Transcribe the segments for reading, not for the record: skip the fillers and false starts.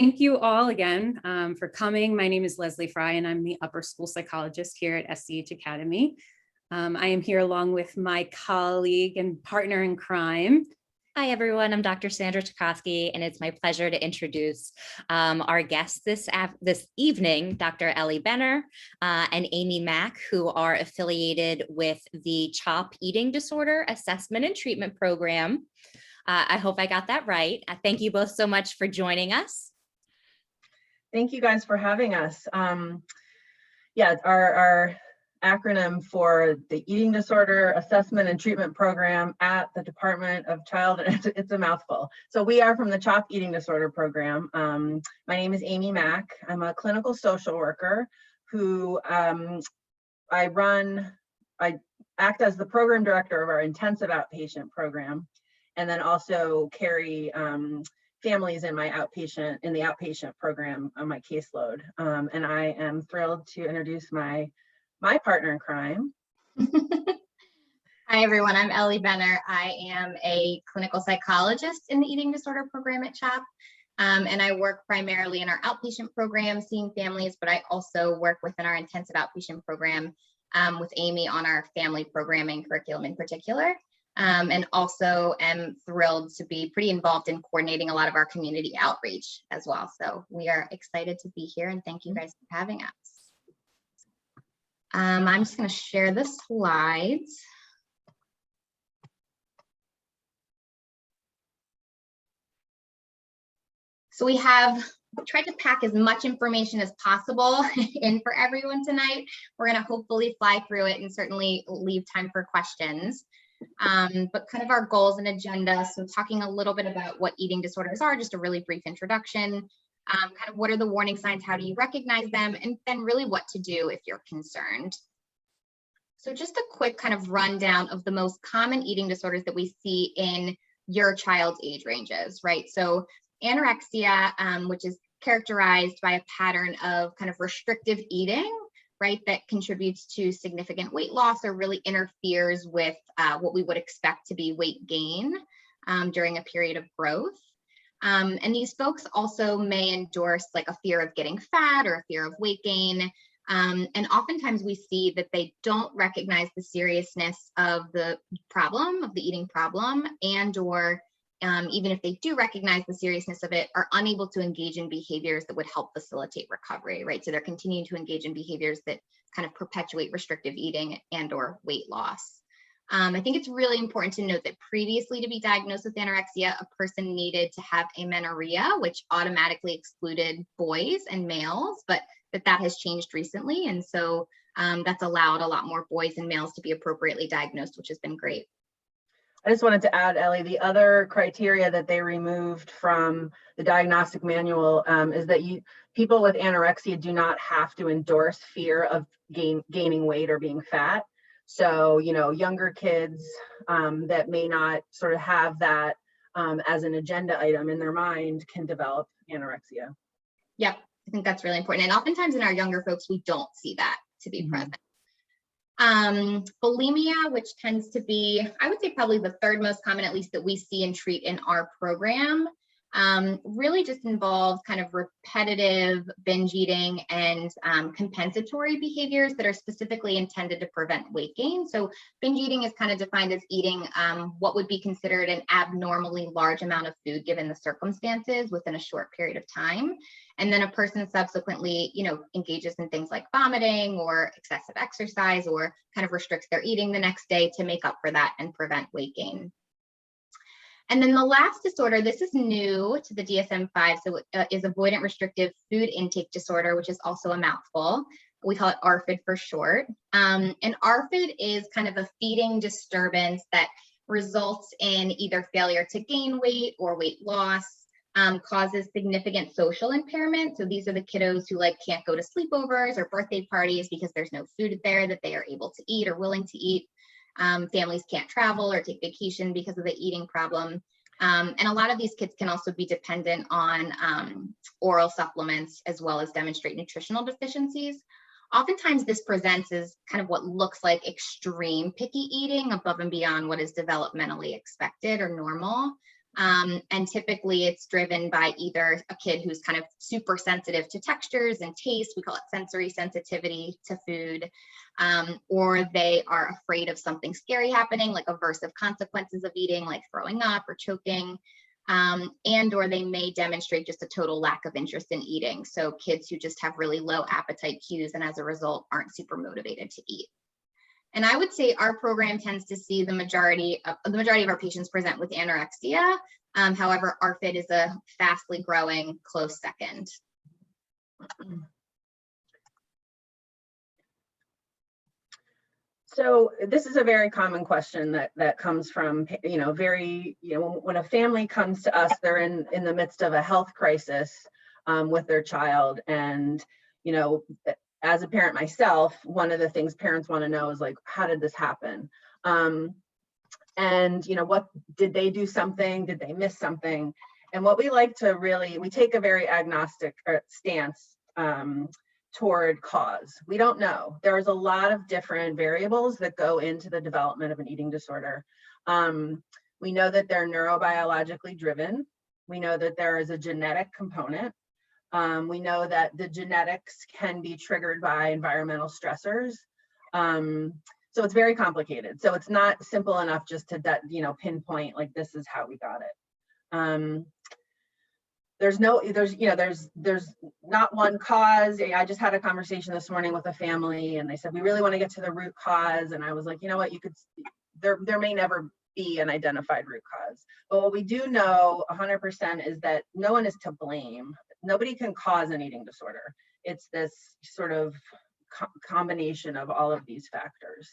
Thank you all again for coming. My name is Leslie Fry, and I'm the upper school psychologist here at SCH Academy. I am here along with my colleague and partner in crime. Hi, everyone. I'm Dr. Sandra Chakosky, and it's my pleasure to introduce our guests this evening, Dr. Ellie Benner and Amy Mack, who are affiliated with the CHOP Eating Disorder Assessment and Treatment Program. I hope I got that right. Thank you both so much for joining us. Thank you guys for having us. Our acronym for the Eating Disorder Assessment and Treatment Program at the Department of Child, it's a mouthful. So we are from the CHOP Eating Disorder Program. My name is Amy Mack. I'm a clinical social worker who I act as the program director of our intensive outpatient program, and then also carry families in the outpatient program on my caseload. And I am thrilled to introduce my partner in crime. Hi, everyone. I'm Ellie Benner. I am a clinical psychologist in the eating disorder program at CHOP. And I work primarily in our outpatient program, seeing families, but I also work within our intensive outpatient program with Amy on our family programming curriculum in particular. And also am thrilled to be pretty involved in coordinating a lot of our community outreach as well. So we are excited to be here, and thank you guys for having us. I'm just going to share the slides. So we have tried to pack as much information as possible in for everyone tonight. We're going to hopefully fly through it and certainly leave time for questions. But kind of our goals and agenda. So talking a little bit about what eating disorders are, just a really brief introduction. Kind of what are the warning signs, how do you recognize them, and then really what to do if you're concerned. So just a quick kind of rundown of the most common eating disorders that we see in your child's age ranges, right? So anorexia, which is characterized by a pattern of kind of restrictive eating, right, that contributes to significant weight loss or really interferes with what we would expect to be weight gain during a period of growth. And these folks also may endorse like a fear of getting fat or a fear of weight gain. And oftentimes we see that they don't recognize the seriousness of the problem, of the eating problem, and or even if they do recognize the seriousness of it, are unable to engage in behaviors that would help facilitate recovery, right? So they're continuing to engage in behaviors that kind of perpetuate restrictive eating and or weight loss. I think it's really important to note that previously, to be diagnosed with anorexia, a person needed to have amenorrhea, which automatically excluded boys and males, but that has changed recently. And so that's allowed a lot more boys and males to be appropriately diagnosed, which has been great. I just wanted to add, Ellie, the other criteria that they removed from the diagnostic manual is that people with anorexia do not have to endorse fear of gaining weight or being fat. So, younger kids that may not sort of have that as an agenda item in their mind can develop anorexia. Yep, I think that's really important. And oftentimes in our younger folks, we don't see that to be present. Bulimia, which tends to be, I would say probably the third most common, at least that we see and treat in our program, really just involves kind of repetitive binge eating and compensatory behaviors that are specifically intended to prevent weight gain. So binge eating is kind of defined as eating what would be considered an abnormally large amount of food given the circumstances within a short period of time. And then a person subsequently, engages in things like vomiting or excessive exercise, or kind of restricts their eating the next day to make up for that and prevent weight gain. And then the last disorder, this is new to the DSM-5, so is avoidant restrictive food intake disorder, which is also a mouthful. We call it Arfid for short. And Arfid is kind of a feeding disturbance that results in either failure to gain weight or weight loss, causes significant social impairment. So these are the kiddos who can't go to sleepovers or birthday parties because there's no food there that they are able to eat or willing to eat. Families can't travel or take vacation because of the eating problem. And a lot of these kids can also be dependent on oral supplements as well as demonstrate nutritional deficiencies. Oftentimes this presents as kind of what looks like extreme picky eating above and beyond what is developmentally expected or normal. And typically it's driven by either a kid who's kind of super sensitive to textures and taste, we call it sensory sensitivity to food, or they are afraid of something scary happening, like aversive consequences of eating, like throwing up or choking, and or they may demonstrate just a total lack of interest in eating. So kids who just have really low appetite cues and as a result aren't super motivated to eat. And I would say our program tends to see the majority of our patients present with anorexia. However, Arfid is a fastly growing close second. So this is a very common question that comes from, when a family comes to us, they're in the midst of a health crisis with their child. And, as a parent myself, one of the things parents want to know is like, how did this happen? And, what did they do something? Did they miss something? And what we like to we take a very agnostic stance toward cause. We don't know. There's a lot of different variables that go into the development of an eating disorder. We know that they're neurobiologically driven. We know that there is a genetic component. We know that the genetics can be triggered by environmental stressors. So it's very complicated. So it's not simple enough just to pinpoint like this is how we got it. There's not one cause. I just had a conversation this morning with a family and they said, we really want to get to the root cause. And I was like, you know what, there may never be an identified root cause. But what we do know 100% is that no one is to blame. Nobody can cause an eating disorder. It's this sort of combination of all of these factors.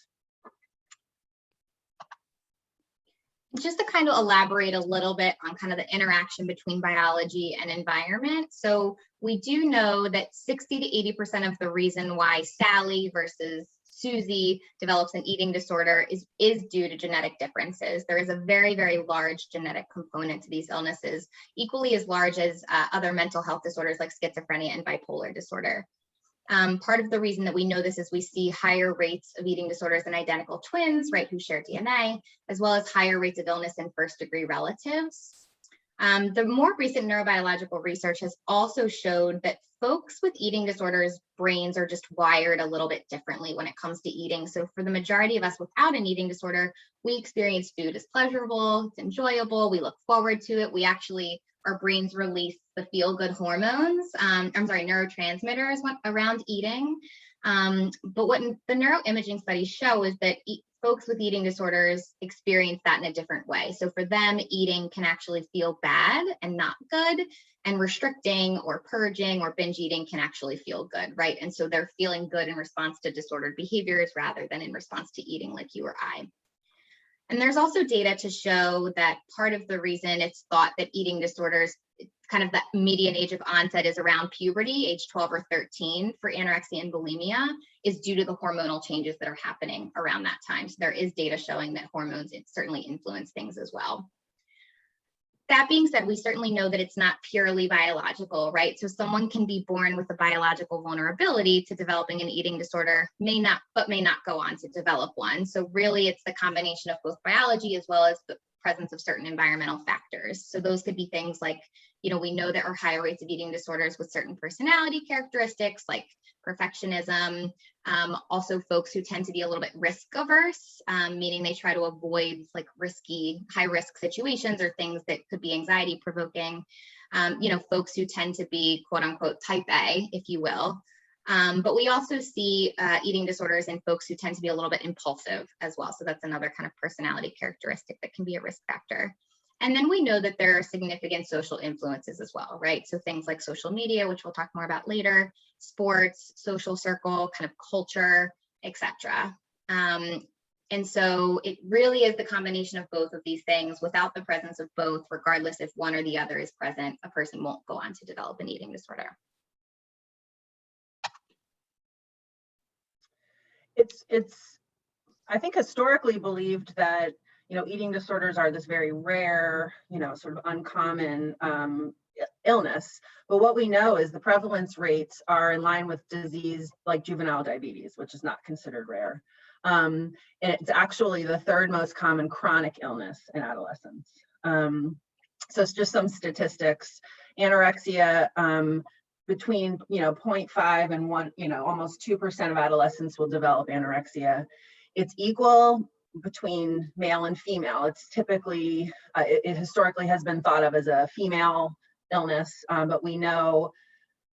Just to kind of elaborate a little bit on kind of the interaction between biology and environment. So we do know that 60 to 80% of the reason why Sally versus Susie develops an eating disorder is due to genetic differences. There is a very, very large genetic component to these illnesses, equally as large as other mental health disorders like schizophrenia and bipolar disorder. Part of the reason that we know this is we see higher rates of eating disorders in identical twins, right, who share DNA, as well as higher rates of illness in first-degree relatives. The more recent neurobiological research has also showed that folks with eating disorders, brains are just wired a little bit differently when it comes to eating. So for the majority of us without an eating disorder, we experience food as pleasurable, it's enjoyable, we look forward to it. Our brains release the feel-good hormones, neurotransmitters around eating. But what the neuroimaging studies show is that folks with eating disorders experience that in a different way. So for them, eating can actually feel bad and not good, and restricting or purging or binge eating can actually feel good, right? And so they're feeling good in response to disordered behaviors rather than in response to eating like you or I. And there's also data to show that part of the reason it's thought that eating disorders, kind of that median age of onset is around puberty, age 12 or 13 for anorexia and bulimia, is due to the hormonal changes that are happening around that time. So there is data showing that hormones certainly influence things as well. That being said, we certainly know that it's not purely biological, right? So someone can be born with a biological vulnerability to developing an eating disorder, may not go on to develop one. So really it's the combination of both biology as well as the presence of certain environmental factors. So those could be things like, we know there are higher rates of eating disorders with certain personality characteristics like perfectionism, also folks who tend to be a little bit risk averse, meaning they try to avoid like risky, high risk situations or things that could be anxiety provoking, folks who tend to be quote unquote type A, if you will. But we also see eating disorders in folks who tend to be a little bit impulsive as well. So that's another kind of personality characteristic that can be a risk factor. And then we know that there are significant social influences as well, right? So things like social media, which we'll talk more about later, sports, social circle, kind of culture, etc. And so it really is the combination of both of these things. Without the presence of both, regardless if one or the other is present, a person won't go on to develop an eating disorder. It's I think historically believed that eating disorders are this very rare, sort of uncommon illness. But what we know is the prevalence rates are in line with disease like juvenile diabetes, which is not considered rare. And it's actually the third most common chronic illness in adolescents. So it's just some statistics. Anorexia, between 0.5 and 1, almost 2% of adolescents will develop anorexia. It's equal between male and female. It's typically, it historically has been thought of as a female illness, but we know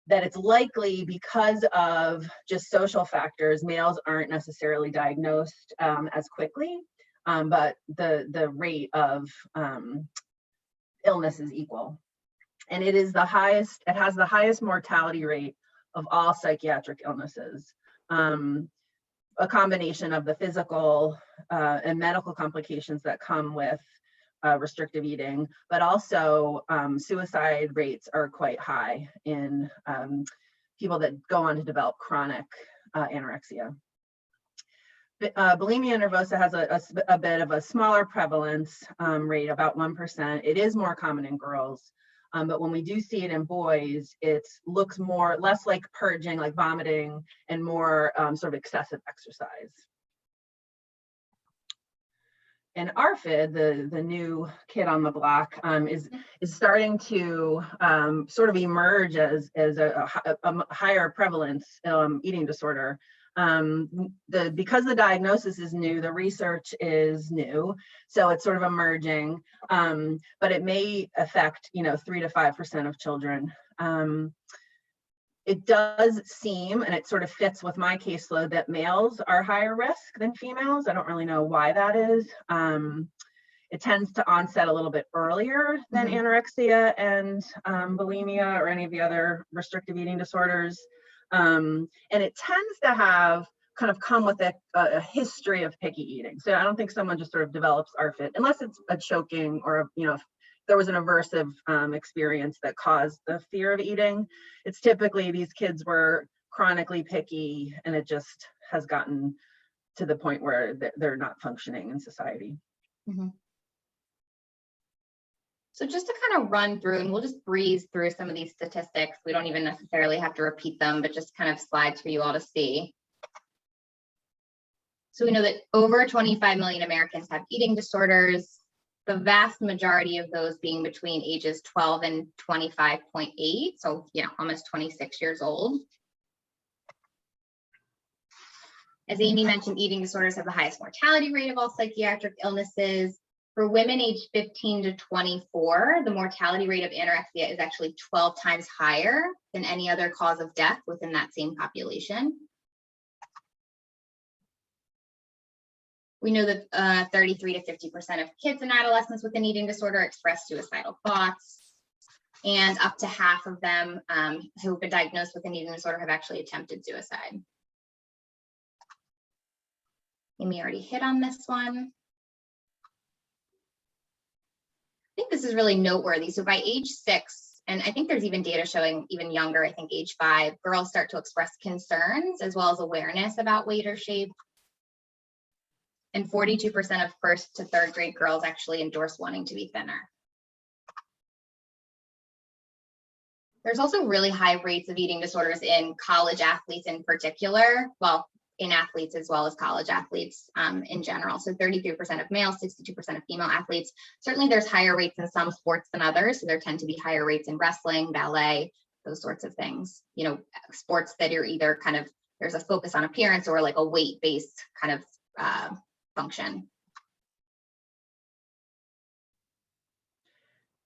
that it's likely because of just social factors. Males aren't necessarily diagnosed as quickly, but the rate of illness is equal. And it has the highest mortality rate of all psychiatric illnesses. A combination of the physical and medical complications that come with restrictive eating, but also suicide rates are quite high in people that go on to develop chronic anorexia. Bulimia nervosa has a bit of a smaller prevalence rate, about 1%. It is more common in girls, but when we do see it in boys, it looks less like purging, like vomiting, and more sort of excessive exercise. And Arfid, the new kid on the block, is starting to sort of emerge as a higher prevalence eating disorder. Because the diagnosis is new, the research is new, so it's sort of emerging, but it may affect 3 to 5% of children. It does seem, and it sort of fits with my caseload, that males are higher risk than females. I don't really know why that is. It tends to onset a little bit earlier than anorexia and bulimia or any of the other restrictive eating disorders. And it tends to have kind of come with a history of picky eating. So I don't think someone just sort of develops Arfid, unless it's a choking or if there was an aversive experience that caused the fear of eating. It's typically these kids were chronically picky, and it just has gotten to the point where they're not functioning in society. So just to kind of run through, and we'll just breeze through some of these statistics. We don't even necessarily have to repeat them, but just kind of slides for you all to see. So we know that over 25 million Americans have eating disorders, the vast majority of those being between ages 12 and 25.8, so almost 26 years old. As Amy mentioned, eating disorders have the highest mortality rate of all psychiatric illnesses. For women aged 15 to 24, the mortality rate of anorexia is actually 12 times higher than any other cause of death within that same population. We know that 33 to 50% of kids and adolescents with an eating disorder express suicidal thoughts, and up to half of them who have been diagnosed with an eating disorder have actually attempted suicide. Amy already hit on this one. I think this is really noteworthy. So by age 6, and I think there's even data showing even younger, I think age 5, girls start to express concerns as well as awareness about weight or shape. And 42% of 1st to 3rd grade girls actually endorse wanting to be thinner. There's also really high rates of eating disorders in college athletes in particular, well, in athletes as well as college athletes in general. So 33% of male, 62% of female athletes. Certainly there's higher rates in some sports than others. So there tend to be higher rates in wrestling, ballet, those sorts of things. Sports that are either kind of, there's a focus on appearance or like a weight-based kind of function.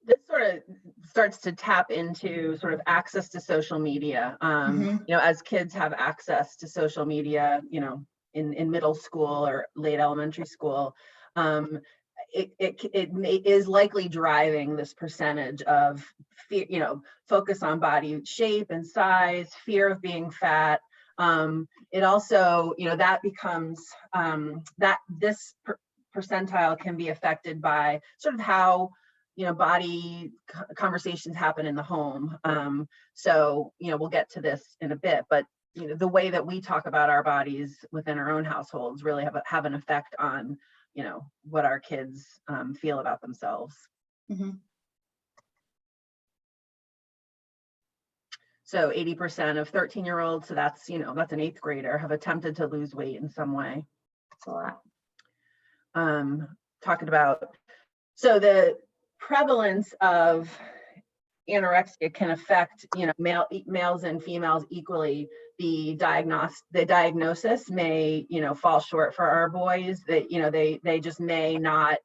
This sort of starts to tap into sort of access to social media. As kids have access to social media, in middle school or late elementary school, it is likely driving this percentage of fear, focus on body shape and size, fear of being fat. It also, that becomes that this percentile can be affected by sort of how body conversations happen in the home. So we'll get to this in a bit, but the way that we talk about our bodies within our own households really have an effect on what our kids feel about themselves. So 80% of 13-year-olds, so that's an 8th grader, have attempted to lose weight in some way. That's a lot. Talking about, so prevalence of anorexia can affect, males and females equally. The diagnosis may, fall short for our boys. That they just may not.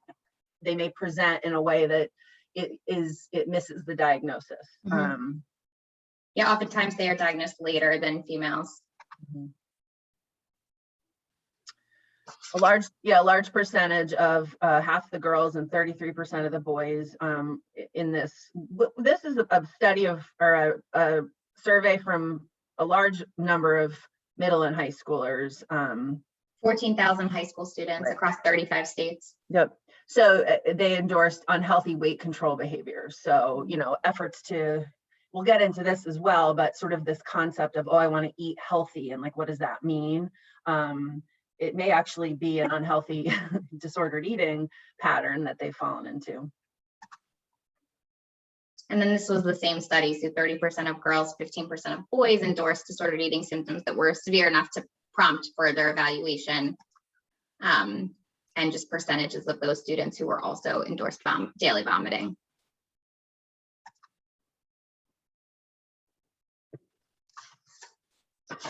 They may present in a way that it misses the diagnosis. Mhm. Yeah, oftentimes they are diagnosed later than females. A large percentage of half the girls and 33% of the boys in this. This is a study or a survey from a large number of middle and high schoolers. 14,000 high school students across 35 states. Yep. So they endorsed unhealthy weight control behaviors. So, efforts to, we'll get into this as well, but sort of this concept of, oh, I want to eat healthy, and like, what does that mean? It may actually be an unhealthy disordered eating pattern that they've fallen into. And then this was the same study. So 30% of girls, 15% of boys endorsed disordered eating symptoms that were severe enough to prompt further evaluation. And just percentages of those students who were also endorsed daily vomiting.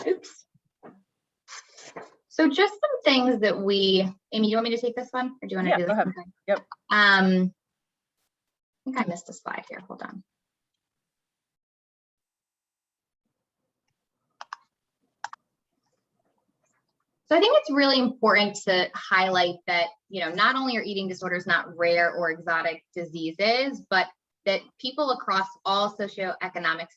Oops. So just some things that Amy, do you want me to take this one? Or do you want to do this one? Yep. I think I missed a slide here. Hold on. So I think it's really important to highlight that, not only are eating disorders not rare or exotic diseases, but that people across all socioeconomic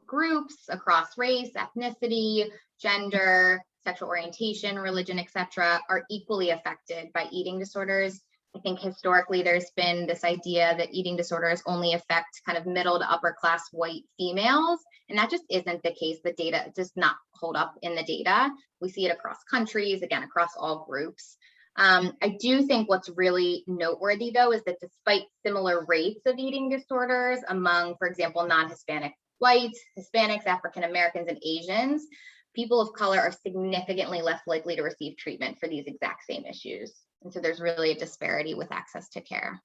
groups, across race, ethnicity, gender, sexual orientation, religion, etc., are equally affected by eating disorders. I think historically there's been this idea that eating disorders only affect kind of middle to upper class white females, and that just isn't the case. The data does not hold up in the data. We see it across countries, again, across all groups. I do think what's really noteworthy, though, is that despite similar rates of eating disorders among, for example, non-Hispanic whites, Hispanics, African Americans, and Asians, people of color are significantly less likely to receive treatment for these exact same issues. And so there's really a disparity with access to care.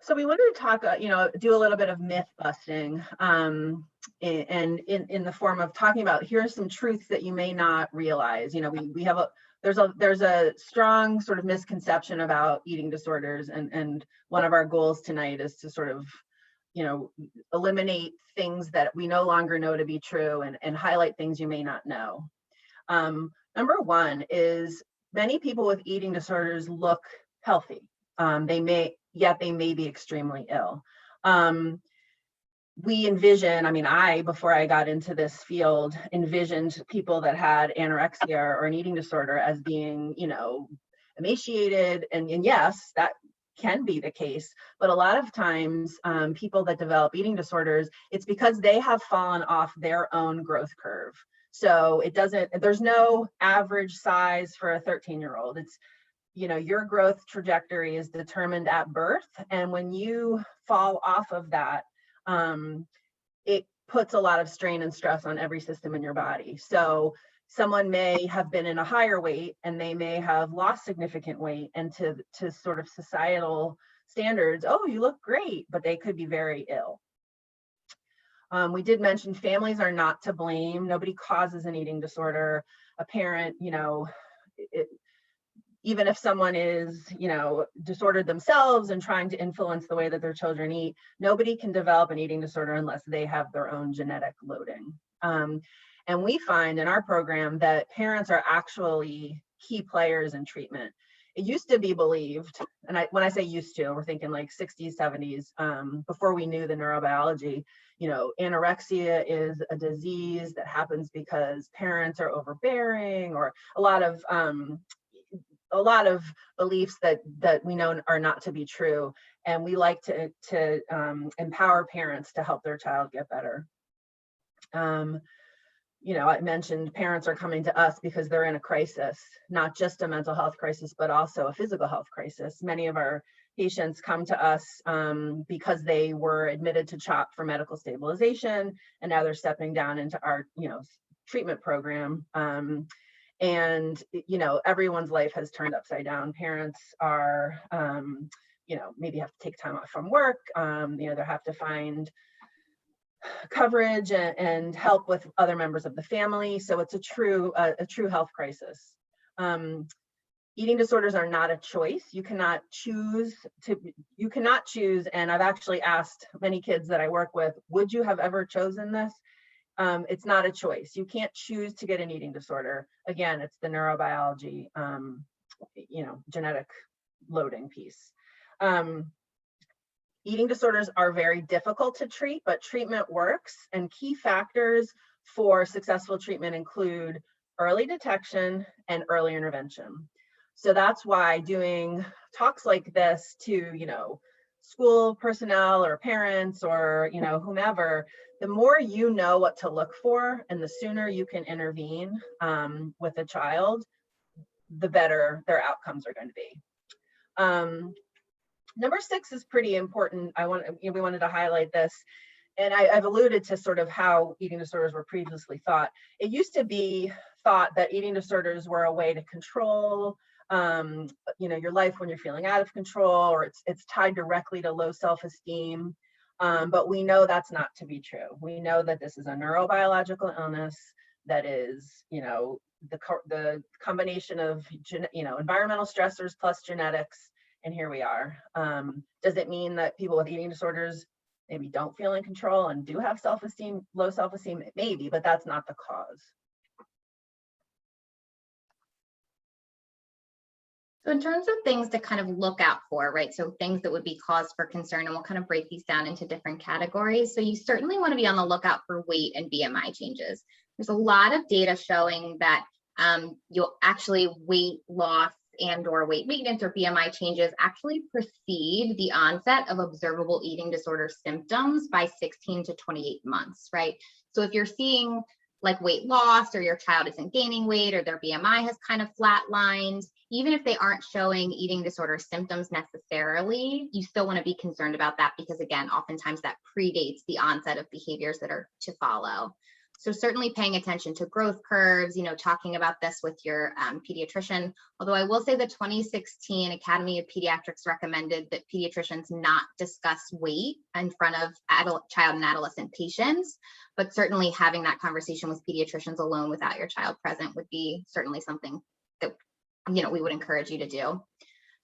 So we wanted to talk, do a little bit of myth busting, and in the form of talking about, here's some truths that you may not realize. We have there's a strong sort of misconception about eating disorders, and one of our goals tonight is to sort of, eliminate things that we no longer know to be true, and highlight things you may not know. Number one is many people with eating disorders look healthy. Yet they may be extremely ill. We envision, before I got into this field, envisioned people that had anorexia or an eating disorder as being, emaciated. And yes, that can be the case. But a lot of times, people that develop eating disorders, it's because they have fallen off their own growth curve. So there's no average size for a 13-year-old. It's, your growth trajectory is determined at birth. And when you fall off of that, it puts a lot of strain and stress on every system in your body. So someone may have been in a higher weight and they may have lost significant weight, and to sort of societal standards, oh, you look great, but they could be very ill. We did mention families are not to blame. Nobody causes an eating disorder. A parent, even if someone is, disordered themselves and trying to influence the way that their children eat, nobody can develop an eating disorder unless they have their own genetic loading. And we find in our program that parents are actually key players in treatment. It used to be believed, and when I say used to, we're thinking like 60s, 70s, before we knew the neurobiology, anorexia is a disease that happens because parents are overbearing, or a lot of beliefs that we know are not to be true. And we like to empower parents to help their child get better. I mentioned parents are coming to us because they're in a crisis, not just a mental health crisis, but also a physical health crisis. Many of our patients come to us because they were admitted to CHOP for medical stabilization, and now they're stepping down into our, treatment program. And, you know, everyone's life has turned upside down. Parents are, you know, maybe have to take time off from work. You know, they have to find coverage and help with other members of the family. So it's a true health crisis. Eating disorders are not a choice. You cannot choose. And I've actually asked many kids that I work with, would you have ever chosen this? It's not a choice. You can't choose to get an eating disorder. Again, it's the neurobiology, you know, genetic loading piece. Eating disorders are very difficult to treat, but treatment works. And key factors for successful treatment include early detection and early intervention. So that's why doing talks like this to, you know, school personnel or parents or, you know, whomever, the more you know what to look for and the sooner you can intervene with a child, the better their outcomes are going to be. Number 6 is pretty important. We wanted to highlight this. And I've alluded to sort of how eating disorders were previously thought. It used to be thought that eating disorders were a way to control you know, your life when you're feeling out of control, or it's tied directly to low self-esteem. But we know that's not to be true. We know that this is a neurobiological illness that is, you know, the combination of, you know, environmental stressors plus genetics, and here we are. Does it mean that people with eating disorders maybe don't feel in control and do have self-esteem, low self-esteem? Maybe, but that's not the cause. So in terms of things to kind of look out for, right? So things that would be cause for concern, and we'll kind of break these down into different categories. So you certainly want to be on the lookout for weight and BMI changes. There's a lot of data showing that you'll actually weight loss and or weight maintenance or BMI changes actually precede the onset of observable eating disorder symptoms by 16 to 28 months, right? So if you're seeing like weight loss, or your child isn't gaining weight, or their BMI has kind of flatlined, even if they aren't showing eating disorder symptoms necessarily, you still want to be concerned about that, because again, oftentimes that predates the onset of behaviors that are to follow. So certainly paying attention to growth curves, you know, talking about this with your pediatrician. Although I will say the 2016 Academy of Pediatrics recommended that pediatricians not discuss weight in front of child and adolescent patients, but certainly having that conversation with pediatricians alone without your child present would be certainly something that, you know, we would encourage you to do.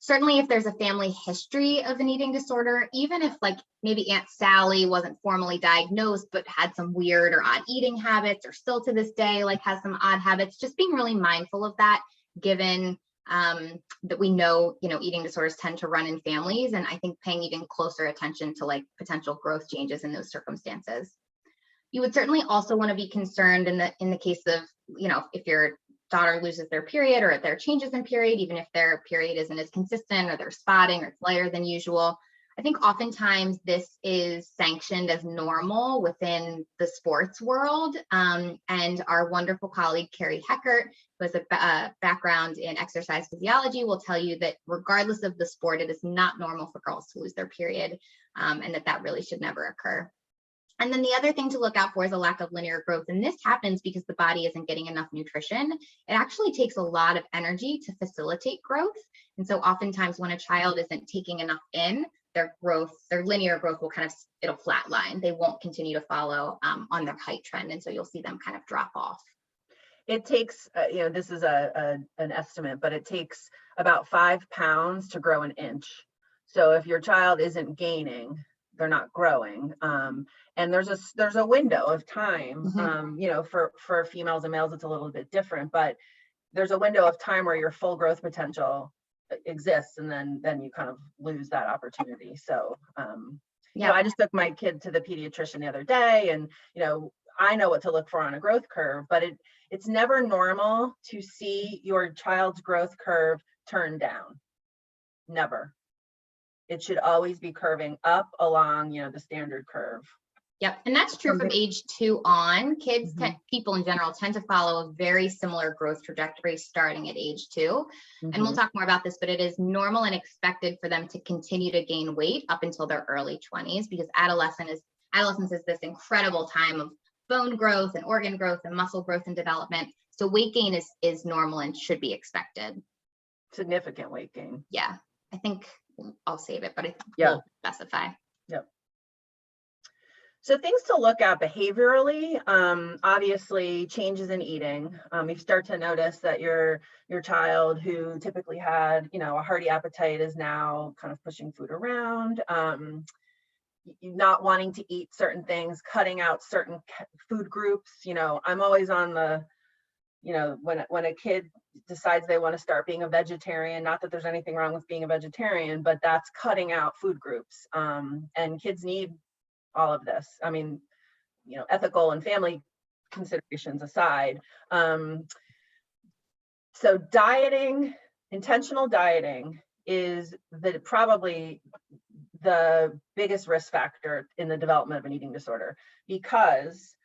Certainly if there's a family history of an eating disorder, even if like maybe Aunt Sally wasn't formally diagnosed, but had some weird or odd eating habits, or still to this day, like has some odd habits, just being really mindful of that, given that we know, you know, eating disorders tend to run in families. And I think paying even closer attention to like potential growth changes in those circumstances. You would certainly also want to be concerned in the case of, you know, if your daughter loses their period, or if there are changes in period, even if their period isn't as consistent, or they're spotting, or it's lighter than usual. I think oftentimes this is sanctioned as normal within the sports world. And our wonderful colleague, Carrie Heckert, who has a background in exercise physiology, will tell you that regardless of the sport, it is not normal for girls to lose their period, and that really should never occur. And then the other thing to look out for is a lack of linear growth. And this happens because the body isn't getting enough nutrition. It actually takes a lot of energy to facilitate growth. And so oftentimes when a child isn't taking enough in, their linear growth will it'll flatline. They won't continue to follow on their height trend. And so you'll see them kind of drop off. It takes, you know, this is an estimate, but it takes about 5 pounds to grow an inch. So if your child isn't gaining, they're not growing. And there's a window of time, you know, for females and males, it's a little bit different, but there's a window of time where your full growth potential exists, and then you kind of lose that opportunity. So, you know, I just took my kid to the pediatrician the other day, and, you know, I know what to look for on a growth curve, but it's never normal to see your child's growth curve turn down. Never. It should always be curving up along, you know, the standard curve. Yep, and that's true from age 2 on. Kids, people in general, tend to follow a very similar growth trajectory starting at age 2. And we'll talk more about this, but it is normal and expected for them to continue to gain weight up until their early 20s, because adolescence is this incredible time of bone growth and organ growth and muscle growth and development. So weight gain is normal and should be expected. Significant weight gain. Yeah, I think I'll save it, but I Yeah. will specify. Yep. So things to look at behaviorally, obviously changes in eating. You start to notice that your child who typically had, a hearty appetite is now kind of pushing food around, not wanting to eat certain things, cutting out certain food groups. I'm always on the, when a kid decides they want to start being a vegetarian, not that there's anything wrong with being a vegetarian, but that's cutting out food groups. And kids need all of this. I mean, ethical and family considerations aside. So dieting, intentional dieting is probably the biggest risk factor in the development of an eating disorder, because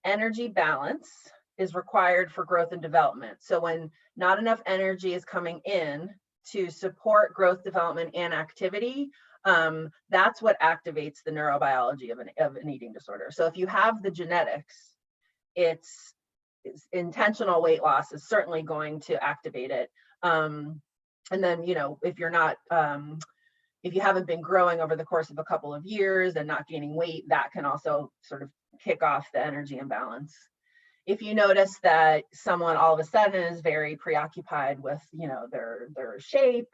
energy balance is required for growth and development. So when not enough energy is coming in to support growth, development, and activity, that's what activates the neurobiology of an eating disorder. So if you have the genetics, it's intentional weight loss is certainly going to activate it. And then, if you're not, if you haven't been growing over the course of a couple of years and not gaining weight, that can also sort of kick off the energy imbalance. If you notice that someone all of a sudden is very preoccupied with, their shape,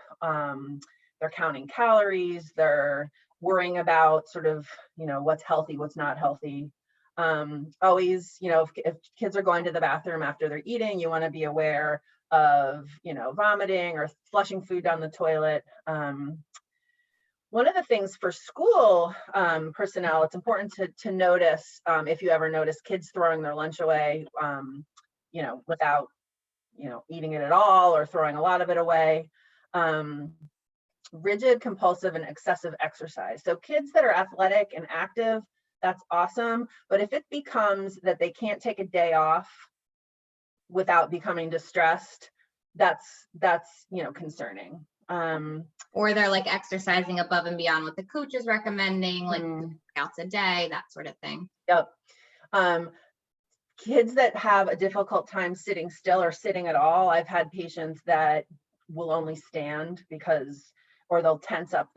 they're counting calories, they're worrying about sort of, what's healthy, what's not healthy. Always, if kids are going to the bathroom after they're eating, you want to be aware of, vomiting or flushing food down the toilet. One of the things for school personnel, it's important to notice, if you ever notice kids throwing their lunch away, without, eating it at all, or throwing a lot of it away. Rigid, compulsive, and excessive exercise. So kids that are athletic and active, that's awesome. But if it becomes that they can't take a day off without becoming distressed, that's concerning. Or they're like exercising above and beyond what the coach is recommending, like workouts a day, that sort of thing. Yep. Kids that have a difficult time sitting still or sitting at all, I've had patients that will only stand because, or they'll tense up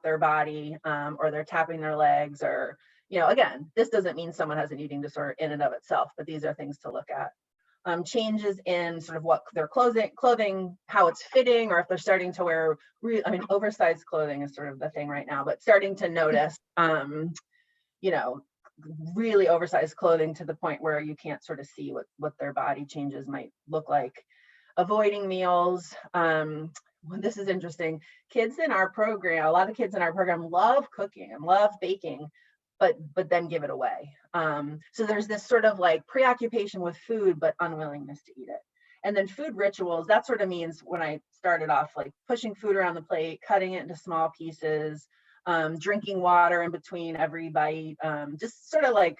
their body, or they're tapping their legs, or, again, this doesn't mean someone has an eating disorder in and of itself, but these are things to look at. Changes in sort of what their clothing, how it's fitting, or if they're starting to wear, oversized clothing is sort of the thing right now, but starting to notice, really oversized clothing to the point where you can't sort of see what their body changes might look like. Avoiding meals. This is interesting. Kids in our program, a lot of kids in our program love cooking and love baking, but then give it away. So there's this sort of like preoccupation with food, but unwillingness to eat it. And then food rituals, that sort of means, when I started off, like pushing food around the plate, cutting it into small pieces, drinking water in between every bite, just sort of like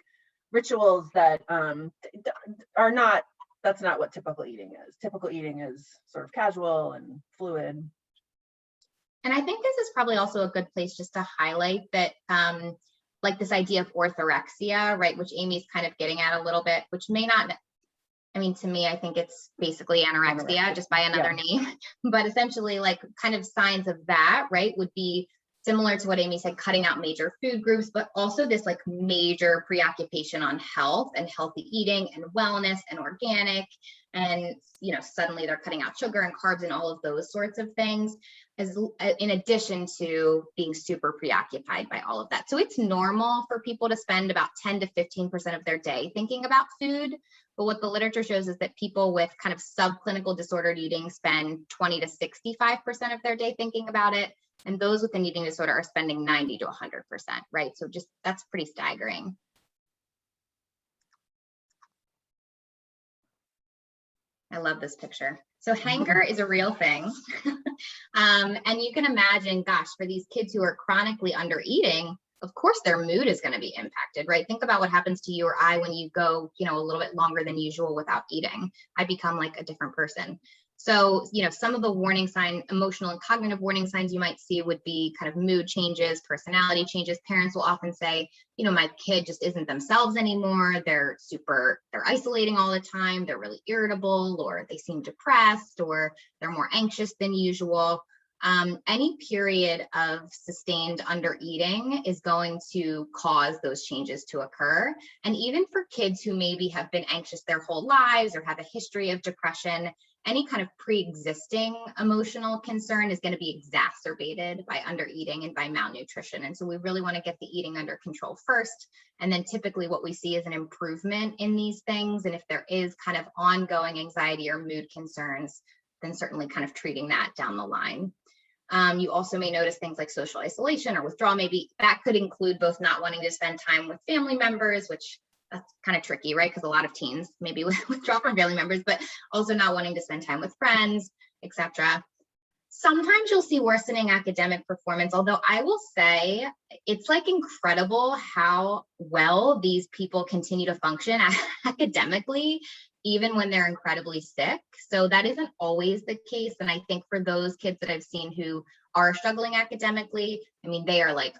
rituals that are not, that's not what typical eating is. Typical eating is sort of casual and fluid. And I think this is probably also a good place just to highlight that, like this idea of orthorexia, right, which Amy's kind of getting at a little bit, which may not, to me, I think it's basically anorexia, just by another name, but essentially like kind of signs of that, right, would be similar to what Amy said, cutting out major food groups, but also this like major preoccupation on health and healthy eating and wellness and organic. And, suddenly they're cutting out sugar and carbs and all of those sorts of things, as in addition to being super preoccupied by all of that. So it's normal for people to spend about 10 to 15% of their day thinking about food. But what the literature shows is that people with kind of subclinical disordered eating spend 20 to 65% of their day thinking about it. And those with an eating disorder are spending 90 to 100%, right? So just, that's pretty staggering. I love this picture. So hunger is a real thing. And you can imagine, gosh, for these kids who are chronically under eating, of course, their mood is going to be impacted, right? Think about what happens to you or I when you go, a little bit longer than usual without eating. I become like a different person. So, some of the warning sign, emotional and cognitive warning signs you might see would be kind of mood changes, personality changes. Parents will often say, my kid just isn't themselves anymore. They're isolating all the time. They're really irritable, or they seem depressed, or they're more anxious than usual. Any period of sustained undereating is going to cause those changes to occur. And even for kids who maybe have been anxious their whole lives or have a history of depression, any kind of pre-existing emotional concern is going to be exacerbated by undereating and by malnutrition. And so we really want to get the eating under control first. And then typically what we see is an improvement in these things. And if there is kind of ongoing anxiety or mood concerns, then certainly kind of treating that down the line. You also may notice things like social isolation or withdrawal. Maybe that could include both not wanting to spend time with family members, which that's kind of tricky, right? Because a lot of teens maybe withdraw from family members, but also not wanting to spend time with friends, etc. Sometimes you'll see worsening academic performance, although I will say it's like incredible how well these people continue to function academically, even when they're incredibly sick. So that isn't always the case. And I think for those kids that I've seen who are struggling academically, they are like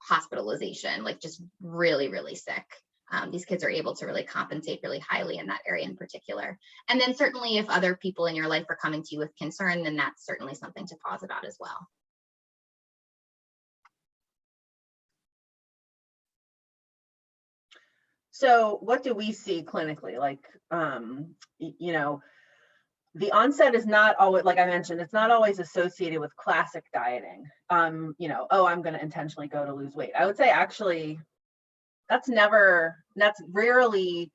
hospitalization, like just really, really sick. These kids are able to really compensate really highly in that area in particular. And then certainly if other people in your life are coming to you with concern, then that's certainly something to pause about as well. So what do we see clinically? Like, the onset is not always, like I mentioned, it's not always associated with classic dieting. I'm going to intentionally go to lose weight. I would say actually, that's rarely,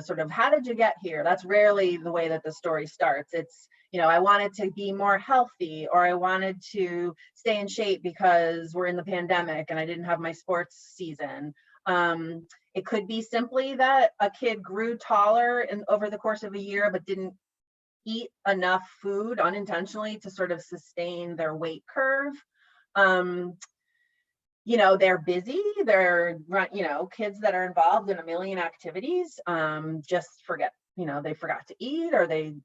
sort of, how did you get here? That's rarely the way that the story starts. It's, I wanted to be more healthy, or I wanted to stay in shape because we're in the pandemic and I didn't have my sports season. It could be simply that a kid grew taller over the course of a year, but didn't eat enough food unintentionally to sort of sustain their weight curve. They're busy, they're, kids that are involved in a million activities, just forget, they forgot to eat, or they,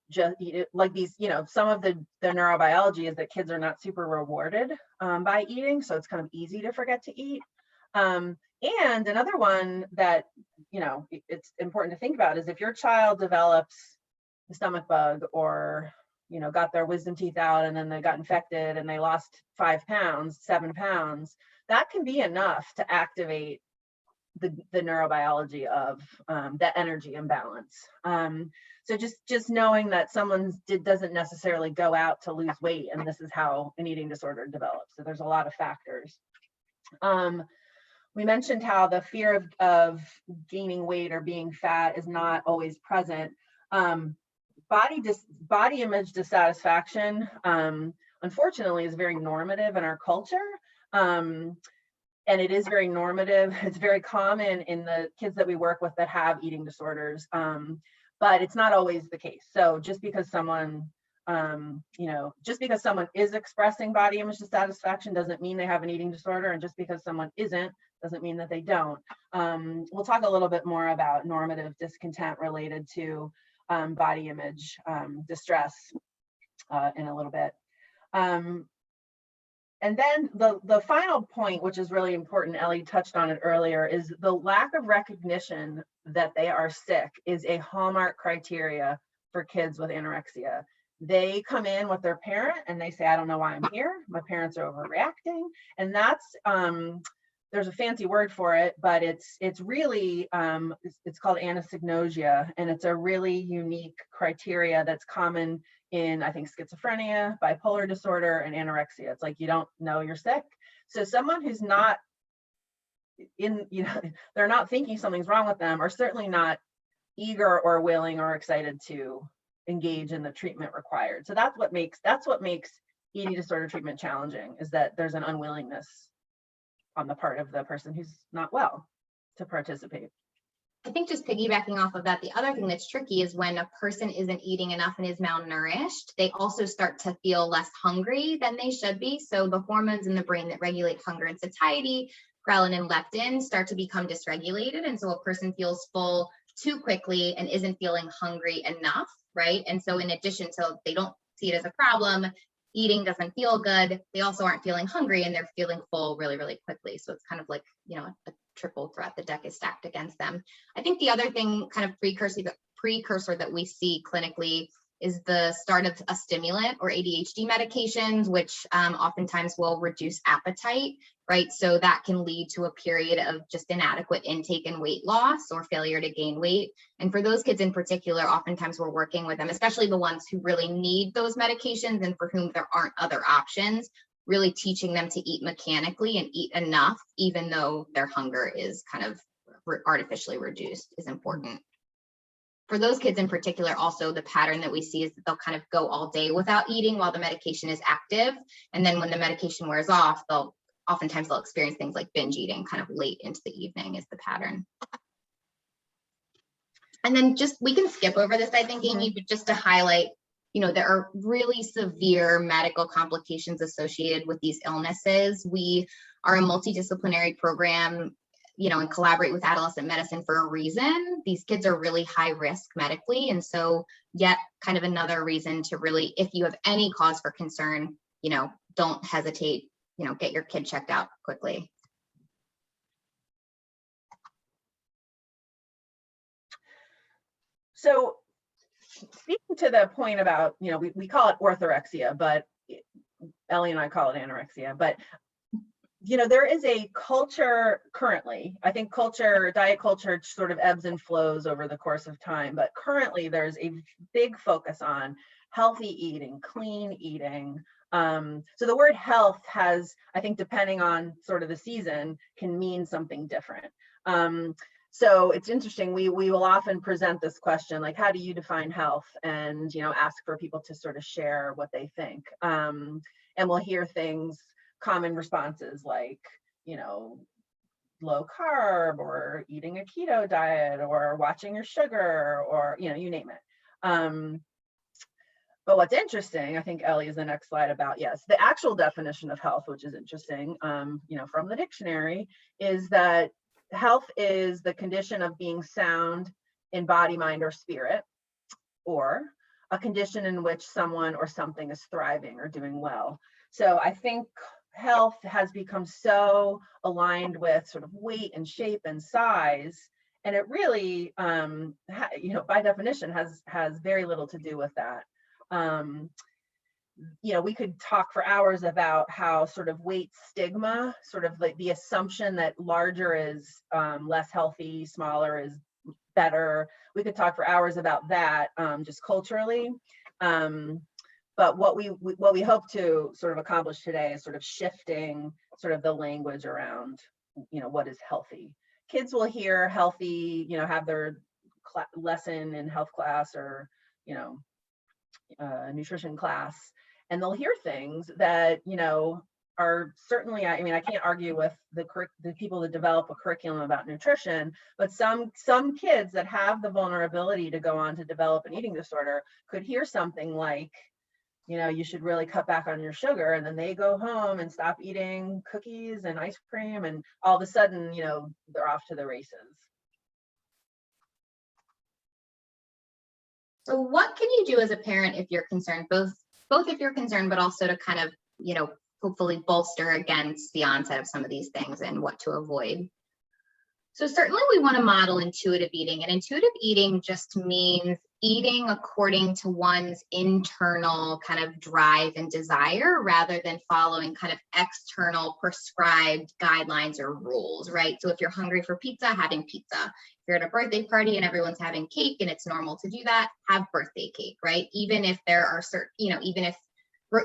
just eat it like these, some of the neurobiology is that kids are not super rewarded by eating. So it's kind of easy to forget to eat. And another one that, it's important to think about is if your child develops the stomach bug, or got their wisdom teeth out and then they got infected and they lost 5 pounds, 7 pounds, that can be enough to activate the neurobiology of that energy imbalance. So just knowing that someone doesn't necessarily go out to lose weight, and this is how an eating disorder develops. So there's a lot of factors. We mentioned how the fear of gaining weight or being fat is not always present. Body image dissatisfaction, unfortunately, is very normative in our culture. And it is very normative. It's very common in the kids that we work with that have eating disorders, but it's not always the case. So just because someone, is expressing body image dissatisfaction doesn't mean they have an eating disorder. And just because someone isn't, doesn't mean that they don't. We'll talk a little bit more about normative discontent related to body image distress in a little bit. And then the final point, which is really important, Ellie touched on it earlier, is the lack of recognition that they are sick is a hallmark criteria for kids with anorexia. They come in with their parent and they say, I don't know why I'm here. My parents are overreacting. And that's, there's a fancy word for it, but it's really, it's called Anastagnosia. And it's a really unique criteria that's common in, I think, schizophrenia, bipolar disorder, and anorexia. It's like, you don't know you're sick. So someone who's not they're not thinking something's wrong with them, or certainly not eager or willing or excited to engage in the treatment required. So that's what makes eating disorder treatment challenging, is that there's an unwillingness on the part of the person who's not well to participate. I think just piggybacking off of that, the other thing that's tricky is when a person isn't eating enough and is malnourished, they also start to feel less hungry than they should be. So the hormones in the brain that regulate hunger and satiety, ghrelin and leptin, start to become dysregulated. And so a person feels full too quickly and isn't feeling hungry enough right? And so in addition to, they don't see it as a problem, eating doesn't feel good, they also aren't feeling hungry and they're feeling full really, really quickly. So it's kind of like, you know, a triple threat. The deck is stacked against them. I think the other thing, kind of precursor that we see clinically, is the start of a stimulant or ADHD medications, which oftentimes will reduce appetite, right? So that can lead to a period of just inadequate intake and weight loss or failure to gain weight. And for those kids in particular, oftentimes we're working with them, especially the ones who really need those medications and for whom there aren't other options, really teaching them to eat mechanically and eat enough, even though their hunger is kind of artificially reduced, is important. For those kids in particular, also the pattern that we see is that they'll kind of go all day without eating while the medication is active. And then when the medication wears off, oftentimes they'll experience things like binge eating kind of late into the evening is the pattern. And then we can skip over this, I think, Amy, but just to highlight, you know, there are really severe medical complications associated with these illnesses. We are a multidisciplinary program, you know, and collaborate with adolescent medicine for a reason. These kids are really high risk medically. And so yet kind of another reason to really, if you have any cause for concern, you know, don't hesitate, you know, get your kid checked out quickly. So speaking to the point about, you know, we call it orthorexia, but Ellie and I call it anorexia, but you know, there is a culture currently, I think diet culture sort of ebbs and flows over the course of time, but currently there's a big focus on healthy eating, clean eating. So the word health has, I think, depending on sort of the season, can mean something different. So it's interesting, we will often present this question, like, how do you define health? And, you know, ask for people to sort of share what they think. And we'll hear common responses like, you know, low carb or eating a keto diet or watching your sugar or, you know, you name it. But what's interesting, I think Ellie is the next slide about, yes, the actual definition of health, which is interesting, you know, from the dictionary, is that health is the condition of being sound in body, mind, or spirit, or a condition in which someone or something is thriving or doing well. So I think health has become so aligned with sort of weight and shape and size, and it really, you know, by definition has very little to do with that. You know, we could talk for hours about how sort of weight stigma, sort of like the assumption that larger is less healthy, smaller is better. We could talk for hours about that, just culturally. But what we hope to sort of accomplish today is sort of shifting sort of the language around, you know, what is healthy. Kids will hear healthy, you know, have their lesson in health class or, you know, nutrition class, and they'll hear things that, you know, are certainly, I mean, I can't argue with the people that develop a curriculum about nutrition, but some kids that have the vulnerability to go on to develop an eating disorder could hear something like, you know, you should really cut back on your sugar, and then they go home and stop eating cookies and ice cream, and all of a sudden, you know, they're off to the races. So what can you do as a parent if you're concerned, both if you're concerned, but also to kind of, you know, hopefully bolster against the onset of some of these things and what to avoid? So certainly we want to model intuitive eating, and intuitive eating just means eating according to one's internal kind of drive and desire rather than following kind of external prescribed guidelines or rules, right? So if you're hungry for pizza, having pizza. If you're at a birthday party and everyone's having cake and it's normal to do that, have birthday cake, right? Even if there are certain, you know, even if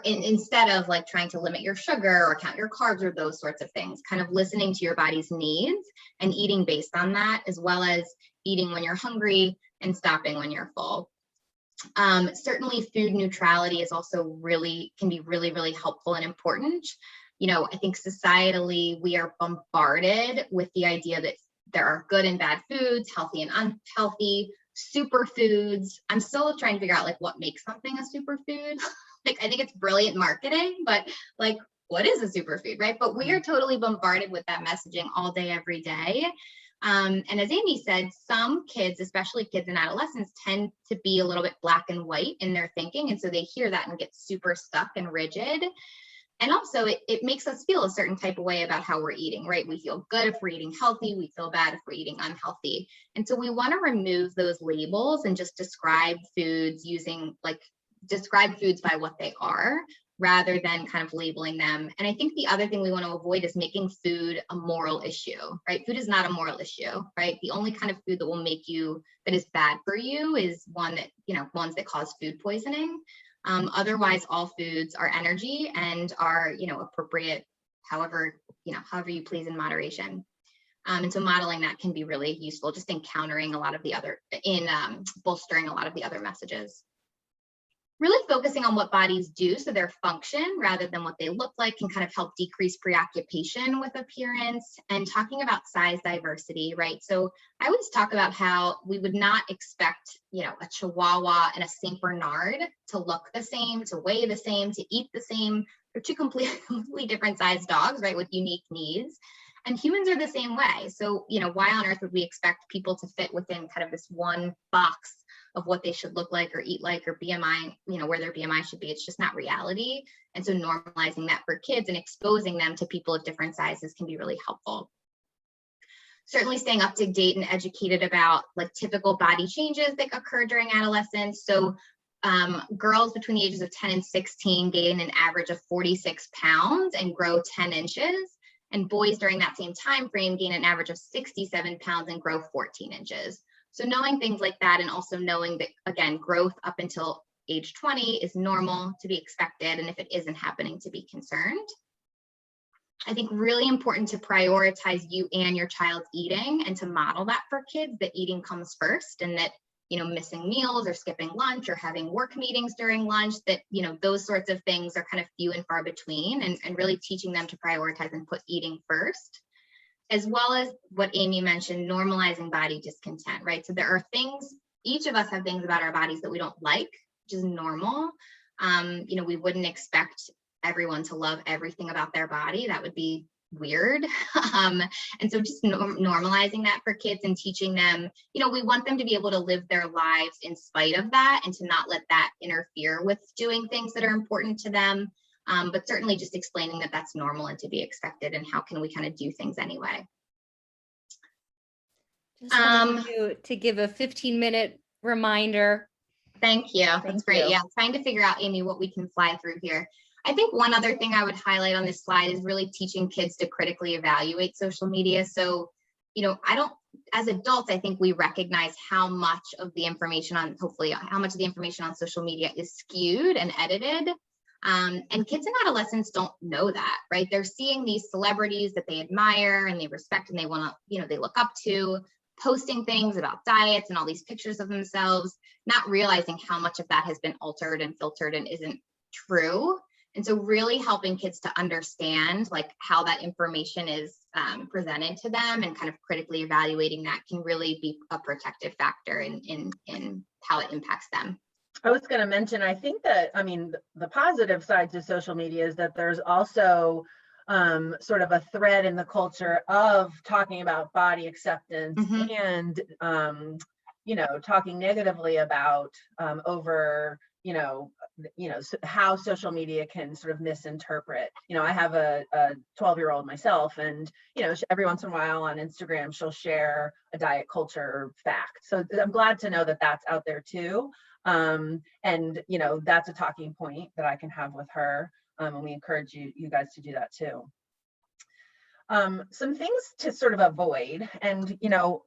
instead of like trying to limit your sugar or count your carbs or those sorts of things, kind of listening to your body's needs and eating based on that, as well as eating when you're hungry and stopping when you're full. Certainly food neutrality is also can be really, really helpful and important. You know, I think societally we are bombarded with the idea that there are good and bad foods, healthy and unhealthy, superfoods. I'm still trying to figure out like what makes something a superfood. Like, I think it's brilliant marketing, but like, what is a superfood, right? But we are totally bombarded with that messaging all day, every day. And as Amy said, some kids, especially kids in adolescence, tend to be a little bit black and white in their thinking. And so they hear that and get super stuck and rigid. And also it makes us feel a certain type of way about how we're eating, right? We feel good if we're eating healthy, we feel bad if we're eating unhealthy. And so we want to remove those labels and just describe foods by what they are, rather than kind of labeling them. And I think the other thing we want to avoid is making food a moral issue, right? Food is not a moral issue, right? The only kind of food that will make you, that is bad for you, is ones that cause food poisoning. Otherwise, all foods are energy and are, appropriate, however you please, in moderation. And so modeling that can be really useful, just in countering bolstering a lot of the other messages. Really focusing on what bodies do, so their function rather than what they look like, can kind of help decrease preoccupation with appearance, and talking about size diversity, right? So I always talk about how we would not expect, a Chihuahua and a Saint Bernard to look the same, to weigh the same, to eat the same. They're two completely different sized dogs, right, with unique needs. And humans are the same way. So, why on earth would we expect people to fit within kind of this one box of what they should look like or eat like, or BMI, where their BMI should be? It's just not reality. And so normalizing that for kids and exposing them to people of different sizes can be really helpful. Certainly staying up to date and educated about typical body changes that occur during adolescence. So girls between the ages of 10 and 16 gain an average of 46 pounds and grow 10 inches. And boys during that same time frame gain an average of 67 pounds and grow 14 inches. So knowing things like that, and also knowing that, again, growth up until age 20 is normal, to be expected, and if it isn't happening, to be concerned. I think really important to prioritize you and your child's eating, and to model that for kids, that eating comes first, and that, missing meals or skipping lunch or having work meetings during lunch, that, those sorts of things are kind of few and far between, and really teaching them to prioritize and put eating first. As well as what Amy mentioned, normalizing body discontent, right? So there are things, each of us have things about our bodies that we don't like, which is normal. We wouldn't expect everyone to love everything about their body. That would be weird. And so just normalizing that for kids and teaching them, we want them to be able to live their lives in spite of that, and to not let that interfere with doing things that are important to them. But certainly just explaining that that's normal and to be expected, and how can we kind of do things anyway. Just wanted to give a 15-minute reminder. Thank you. That's great. Yeah, trying to figure out, Amy, what we can fly through here. I think one other thing I would highlight on this slide is really teaching kids to critically evaluate social media. So, as adults, I think we recognize how much of the information on social media is skewed and edited. And kids and adolescents don't know that, right? They're seeing these celebrities that they admire and they respect and they want to, they look up to, posting things about diets and all these pictures of themselves, not realizing how much of that has been altered and filtered and isn't true. And so really helping kids to understand how that information is presented to them, and kind of critically evaluating that can really be a protective factor in how it impacts them. I was going to mention, I think that, the positive side to social media is that there's also sort of a thread in the culture of talking about body acceptance, and, talking negatively about over, how social media can sort of misinterpret. I have a 12-year-old myself, and, every once in a while on Instagram, she'll share a diet culture fact. So I'm glad to know that that's out there too. And, that's a talking point that I can have with her. And we encourage you guys to do that too. Some things to sort of avoid, and,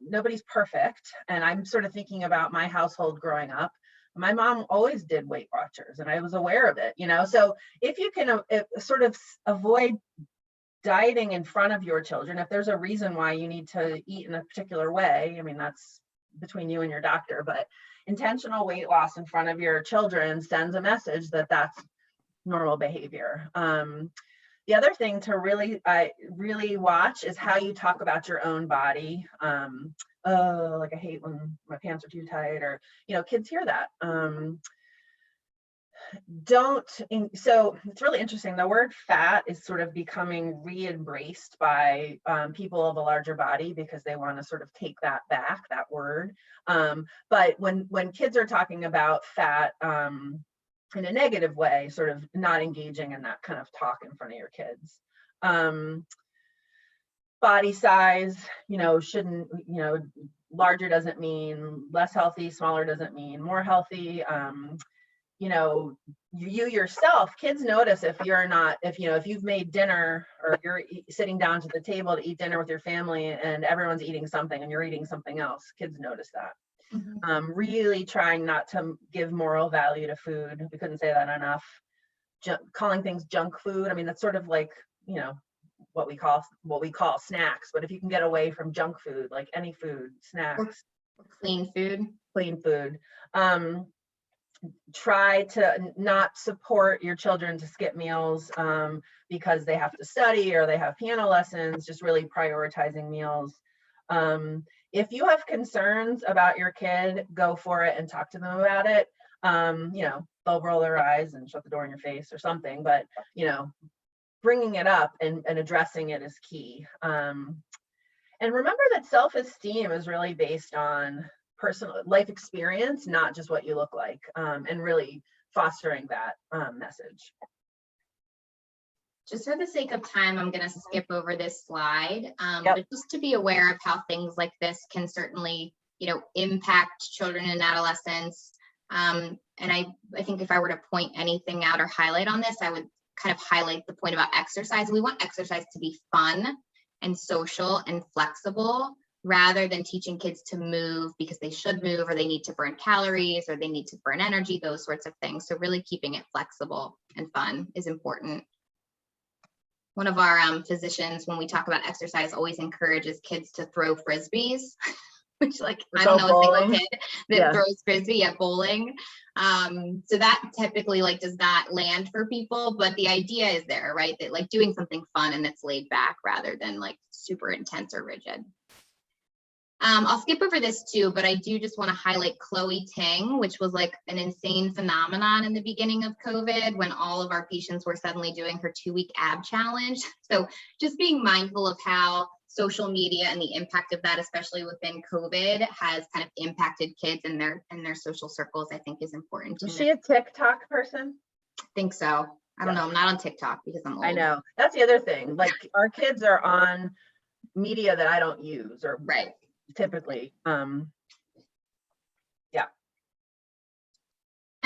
nobody's perfect. And I'm sort of thinking about my household growing up. My mom always did Weight Watchers, and I was aware of it, so if you can sort of avoid dieting in front of your children, if there's a reason why you need to eat in a particular way, that's between you and your doctor, but intentional weight loss in front of your children sends a message that that's normal behavior. The other thing to really watch is how you talk about your own body. I hate when my pants are too tight, or, kids hear that. so it's really interesting. The word fat is sort of becoming re-embraced by people of a larger body because they want to sort of take that back, that word. But when kids are talking about fat in a negative way, sort of not engaging in that kind of talk in front of your kids. Body size, shouldn't, larger doesn't mean less healthy, smaller doesn't mean more healthy. You yourself, kids notice if you've made dinner or you're sitting down to the table to eat dinner with your family and everyone's eating something and you're eating something else. Kids notice that. Really trying not to give moral value to food. We couldn't say that enough. Calling things junk food. I mean, that's sort of like, what we call snacks, but if you can get away from junk food, like any food, snacks, clean food, try to not support your children to skip meals because they have to study or they have piano lessons, just really prioritizing meals. If you have concerns about your kid, go for it and talk to them about it. They'll roll their eyes and shut the door in your face or something, but bringing it up and addressing it is key. And remember that self-esteem is really based on personal life experience, not just what you look like, and really fostering that message. Just for the sake of time, I'm going to skip over this slide, but just to be aware of how things like this can certainly, impact children and adolescents. And I think if I were to point anything out or highlight on this, I would kind of highlight the point about exercise. We want exercise to be fun and social and flexible rather than teaching kids to move because they should move or they need to burn calories or they need to burn energy, those sorts of things. So really keeping it flexible and fun is important. One of our physicians, when we talk about exercise, always encourages kids to throw frisbees, which I don't know a single kid that throws frisbee at bowling. So that typically does not land for people, but the idea is there, right? That doing something fun and that's laid back rather than super intense or rigid. I'll skip over this too, but I do just want to highlight Chloe Tang, which was an insane phenomenon in the beginning of COVID when all of our patients were suddenly doing her 2-week ab challenge. So just being mindful of how social media and the impact of that, especially within COVID, has kind of impacted kids and their social circles, I think is important. Is she a TikTok person? I think so. I don't know. I'm not on TikTok because I'm old. I know. That's the other thing. Our kids are on media that I don't use or typically.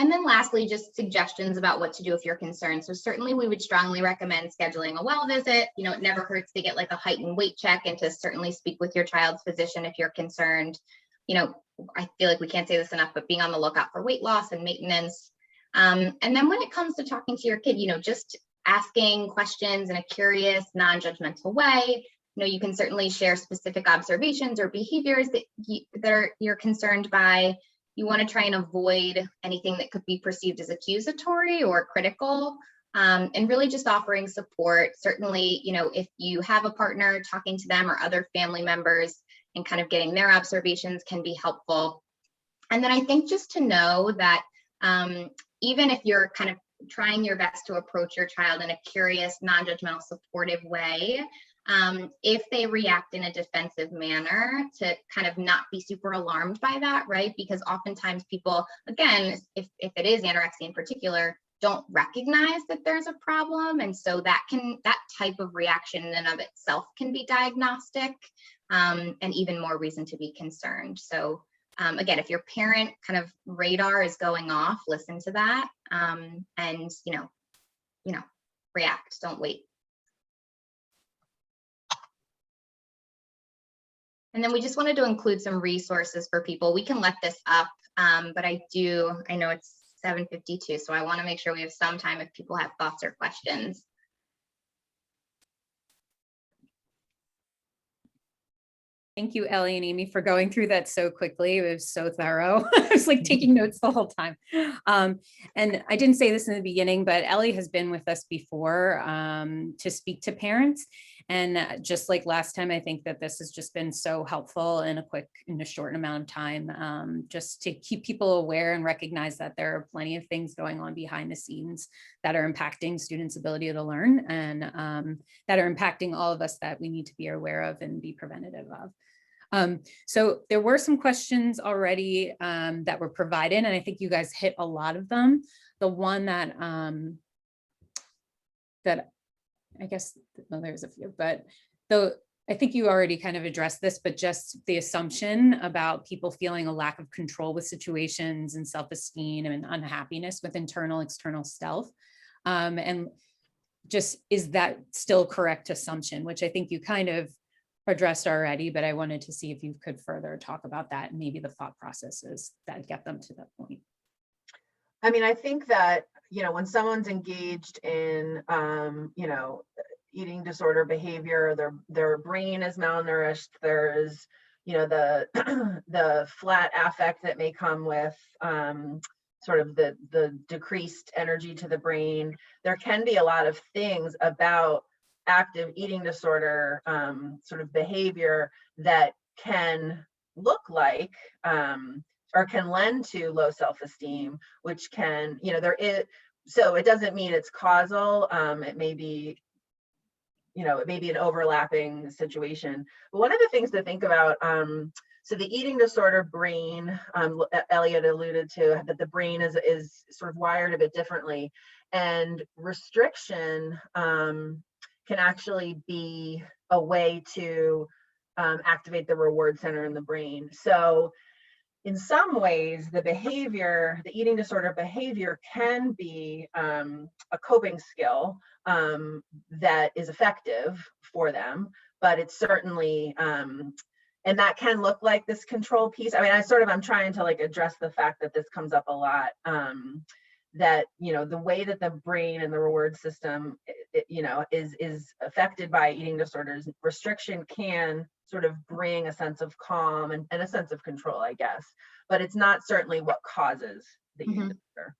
And then lastly, just suggestions about what to do if you're concerned. So certainly we would strongly recommend scheduling a well visit. It never hurts to get a height and weight check and to certainly speak with your child's physician if you're concerned. I feel like we can't say this enough, but being on the lookout for weight loss and maintenance. And then when it comes to talking to your kid, just asking questions in a curious, non-judgmental way. You can certainly share specific observations or behaviors that you're concerned by. You want to try and avoid anything that could be perceived as accusatory or critical, and really just offering support. Certainly, if you have a partner, talking to them or other family members and kind of getting their observations can be helpful. And then I think just to know that even if you're kind of trying your best to approach your child in a curious, non-judgmental, supportive way, if they react in a defensive manner, to kind of not be super alarmed by that, right? Because oftentimes people, again, if it is anorexia in particular, don't recognize that there's a problem. And so that type of reaction in and of itself can be diagnostic, and even more reason to be concerned. So again, if your parent kind of radar is going off, listen to that, and react, don't wait. And then we just wanted to include some resources for people. We can let this up, but I know it's 7:52, so I want to make sure we have some time if people have thoughts or questions. Thank you, Ellie and Amy, for going through that so quickly. It was so thorough. I was taking notes the whole time. And I didn't say this in the beginning, but Ellie has been with us before to speak to parents. And just like last time, I think that this has just been so helpful in a short amount of time, just to keep people aware and recognize that there are plenty of things going on behind the scenes that are impacting students' ability to learn, and that are impacting all of us that we need to be aware of and be preventative of. So there were some questions already that were provided, and I think you guys hit a lot of them. The one that I guess, well, there's a few, but I think you already kind of addressed this, but just the assumption about people feeling a lack of control with situations and self-esteem and unhappiness with internal, external self. And just, is that still correct assumption, which I think you kind of addressed already, but I wanted to see if you could further talk about that and maybe the thought processes that get them to that point. I mean, I think that, when someone's engaged in, eating disorder behavior, their brain is malnourished, there's, the the flat affect that may come with sort of the decreased energy to the brain. There can be a lot of things about active eating disorder sort of behavior that can look like or can lend to low self-esteem, which can, so it doesn't mean it's causal. It may be, it may be an overlapping situation. But one of the things to think about, so the eating disorder brain, Elliot alluded to, that the brain is sort of wired a bit differently, and restriction can actually be a way to activate the reward center in the brain. So in some ways, the eating disorder behavior can be a coping skill that is effective for them, but it's certainly, and that can look like this control piece. I mean, I'm trying to address the fact that this comes up a lot, that, the way that the brain and the reward system, is affected by eating disorders. Restriction can sort of bring a sense of calm and a sense of control, I guess, but it's not certainly what causes the eating disorder.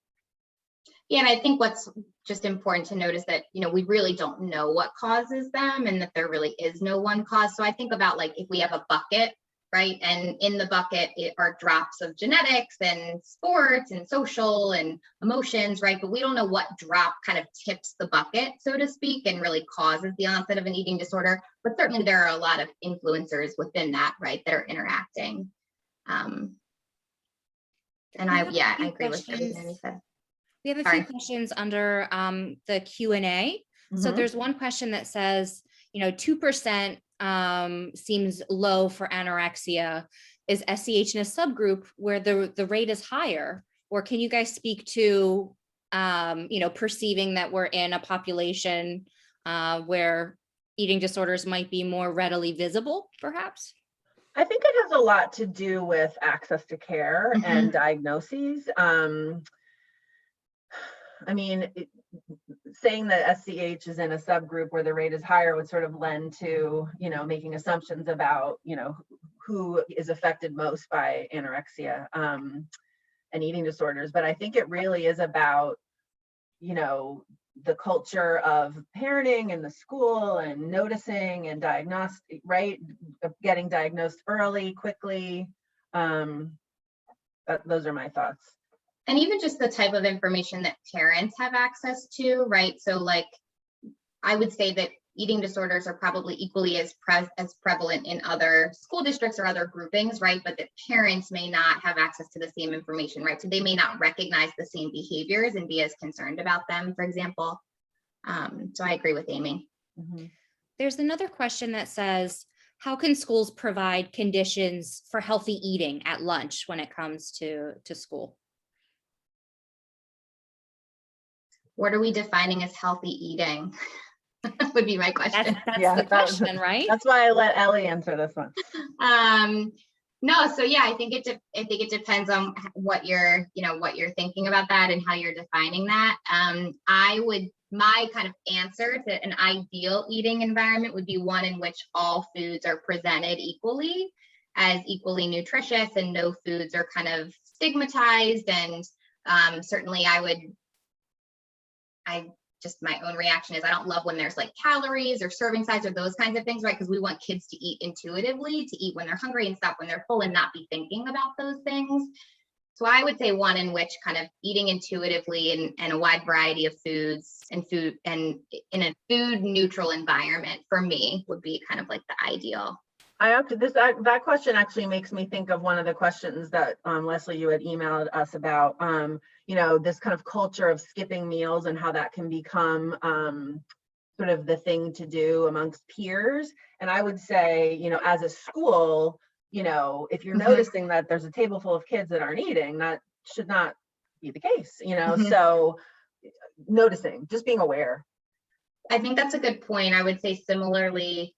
Yeah, and I think what's just important to note is that, we really don't know what causes them, and that there really is no one cause. So I think about if we have a bucket, right? And in the bucket are drops of genetics and sports and social and emotions, right? But we don't know what drop kind of tips the bucket, so to speak, and really causes the onset of an eating disorder. But certainly there are a lot of influencers within that, right, that are interacting. And I agree with everything you said. We have a few questions under the Q&A. So there's one question that says, 2% seems low for anorexia. Is SCH in a subgroup where the rate is higher? Or can you guys speak to, perceiving that we're in a population where eating disorders might be more readily visible, perhaps? I think it has a lot to do with access to care and diagnoses. I mean, saying that SCH is in a subgroup where the rate is higher would sort of lend to, making assumptions about, who is affected most by anorexia and eating disorders. But I think it really is about, the culture of parenting in the school and noticing and diagnostic, right? Getting diagnosed early, quickly. Those are my thoughts. And even just the type of information that parents have access to, right? So I would say that eating disorders are probably equally as prevalent in other school districts or other groupings, right? But that parents may not have access to the same information, right? So they may not recognize the same behaviors and be as concerned about them, for example. So I agree with Amy. There's another question that says, how can schools provide conditions for healthy eating at lunch when it comes to school? What are we defining as healthy eating? Would be my question. That's the question, right? That's why I let Ellie answer this one. No, so yeah, I think it depends on what you're thinking about that and how you're defining that. My kind of answer to an ideal eating environment would be one in which all foods are presented equally as equally nutritious, and no foods are kind of stigmatized. And certainly I just my own reaction is I don't love when there's like calories or serving size or those kinds of things, right? Because we want kids to eat intuitively, to eat when they're hungry and stop when they're full and not be thinking about those things. So I would say one in which kind of eating intuitively and a wide variety of foods and in a food neutral environment for me would be kind of like the ideal. That question actually makes me think of one of the questions that Leslie, you had emailed us about, this kind of culture of skipping meals and how that can become sort of the thing to do amongst peers. And I would say, as a school, if you're noticing that there's a table full of kids that aren't eating, that should not be the case, so noticing, just being aware. I think that's a good point. I would say similarly,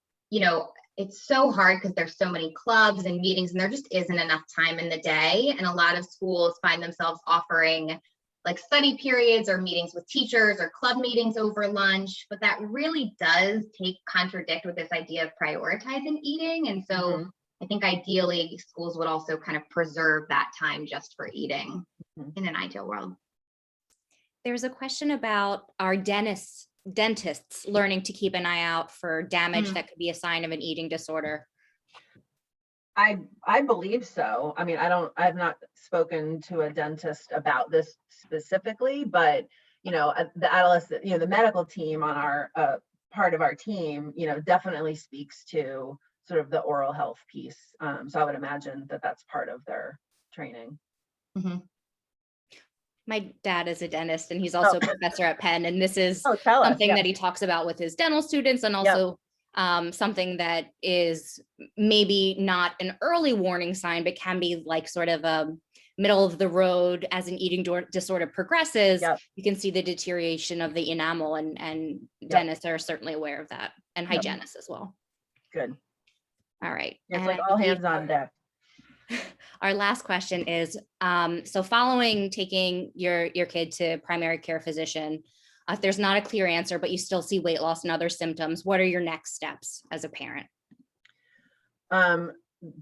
it's so hard because there's so many clubs and meetings and there just isn't enough time in the day. And a lot of schools find themselves offering like study periods or meetings with teachers or club meetings over lunch, but that really does contradict with this idea of prioritizing eating. And so I think ideally schools would also kind of preserve that time just for eating in an ideal world. There's a question about our dentists learning to keep an eye out for damage that could be a sign of an eating disorder. I believe so. I mean, I've not spoken to a dentist about this specifically, but the adolescent, the medical team on our part of our team, definitely speaks to sort of the oral health piece. So I would imagine that that's part of their training. My dad is a dentist and he's also a professor at Penn. And this is something that he talks about with his dental students, and also something that is maybe not an early warning sign, but can be like sort of a middle of the road as an eating disorder progresses. You can see the deterioration of the enamel, and dentists are certainly aware of that, and hygienists as well. Good. All right. It's like all hands on deck. Our last question is, so following taking your kid to primary care physician, if there's not a clear answer, but you still see weight loss and other symptoms, what are your next steps as a parent?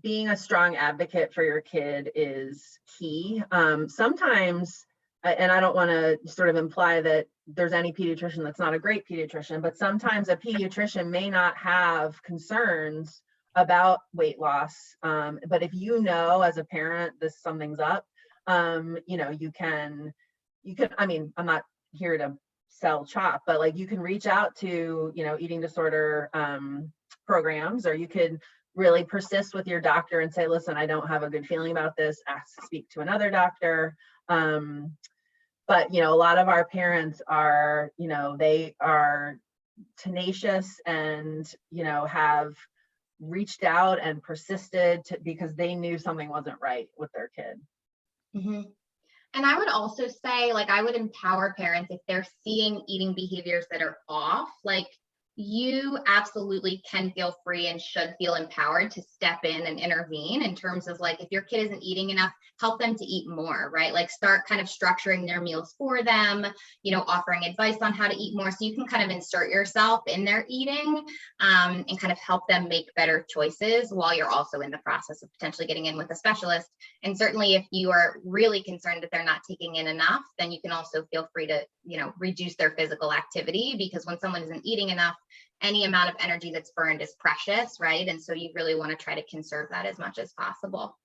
Being a strong advocate for your kid is key. Sometimes, and I don't want to sort of imply that there's any pediatrician that's not a great pediatrician, but sometimes a pediatrician may not have concerns about weight loss. But if as a parent, something's up, you can, I mean, I'm not here to sell CHOP, but like you can reach out to, eating disorder programs, or you could really persist with your doctor and say, listen, I don't have a good feeling about this, speak to another doctor. But, a lot of our parents are, they are tenacious and, have reached out and persisted because they knew something wasn't right with their kid. And I would also say, like, I would empower parents if they're seeing eating behaviors that are off, like, you absolutely can feel free and should feel empowered to step in and intervene in terms of like, if your kid isn't eating enough, help them to eat more, right? Like start kind of structuring their meals for them, offering advice on how to eat more. So you can kind of insert yourself in their eating and kind of help them make better choices while you're also in the process of potentially getting in with a specialist. And certainly if you are really concerned that they're not taking in enough, then you can also feel free to, reduce their physical activity, because when someone isn't eating enough, any amount of energy that's burned is precious, right? And so you really want to try to conserve that as much as possible.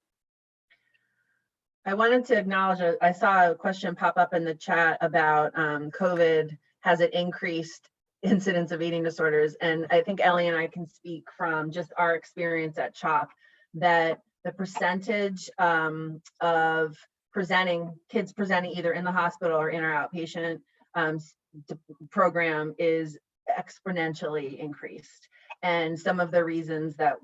I wanted to acknowledge, I saw a question pop up in the chat about COVID. Has it increased incidence of eating disorders? And I think Ellie and I can speak from just our experience at CHOP that the percentage of kids presenting either in the hospital or in our outpatient program is exponentially increased. And some of the reasons that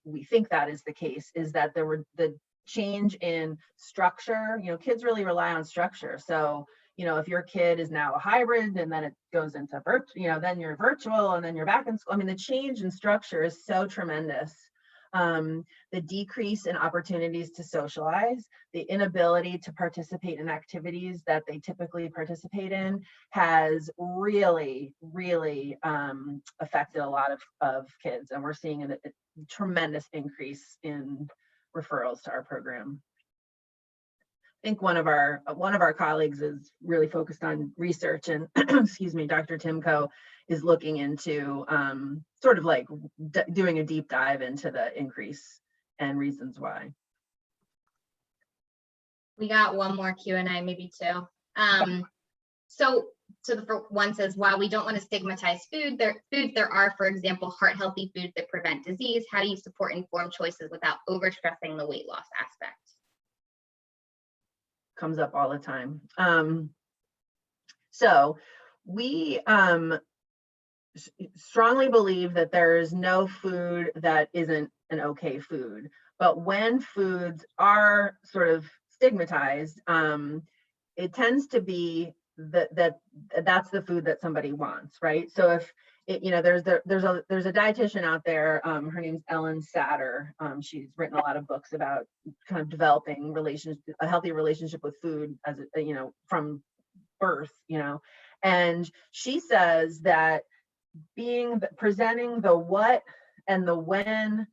we think that is the case is that there were the change in structure. Kids really rely on structure. So if your kid is now a hybrid and then it goes into then you're virtual and then you're back in school. I mean, the change in structure is so tremendous. The decrease in opportunities to socialize, the inability to participate in activities that they typically participate in has really, really affected a lot of kids. And we're seeing a tremendous increase in referrals to our program. think one of our colleagues is really focused on research, and excuse me, Dr. Timko is looking into sort of like doing a deep dive into the increase and reasons why. We got one more Q&A, maybe two. So the one says, while we don't want to stigmatize there are, for example, heart healthy foods that prevent disease. How do you support informed choices without overstressing the weight loss aspect? Comes up all the time. So we strongly believe that there is no food that isn't an okay food, but when foods are sort of stigmatized, it tends to be that's the food that somebody wants, right? So if there's a dietitian out there, her name's Ellen Satter. She's written a lot of books about kind of developing a healthy relationship with food as from birth, and she says that presenting the what and the when,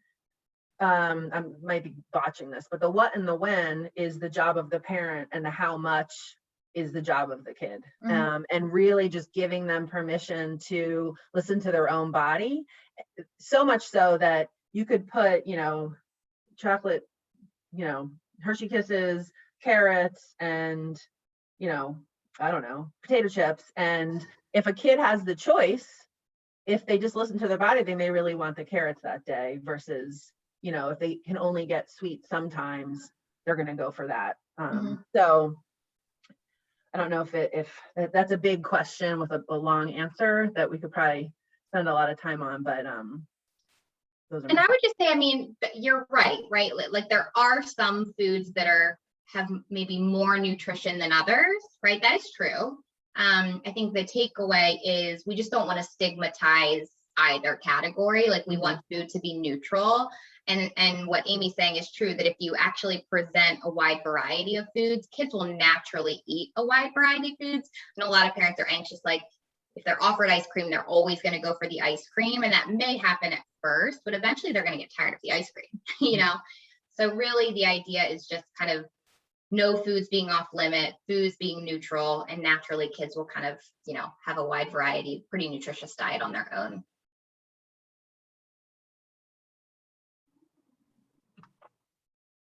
I might be botching this, but the what and the when is the job of the parent, and the how much is the job of the kid. And really just giving them permission to listen to their own body, so much so that you could put chocolate, Hershey Kisses, carrots, and I don't know, potato chips, and if a kid has the choice, if they just listen to their body, they may really want the carrots that day, versus if they can only get sweet sometimes, they're going to go for that. So I don't know if that's a big question with a long answer that we could probably spend a lot of time on, but those are. And I would just say, I mean, you're right? Like there are some foods that have maybe more nutrition than others, right? That is true. I think the takeaway is we just don't want to stigmatize either category. Like we want food to be neutral. And what Amy's saying is true, that if you actually present a wide variety of foods, kids will naturally eat a wide variety of foods. And a lot of parents are anxious, like if they're offered ice cream, they're always going to go for the ice cream. And that may happen at first, but eventually they're going to get tired of the ice cream, So really the idea is just kind of no foods being off limit, foods being neutral, and naturally kids will kind of, have a wide variety, pretty nutritious diet on their own.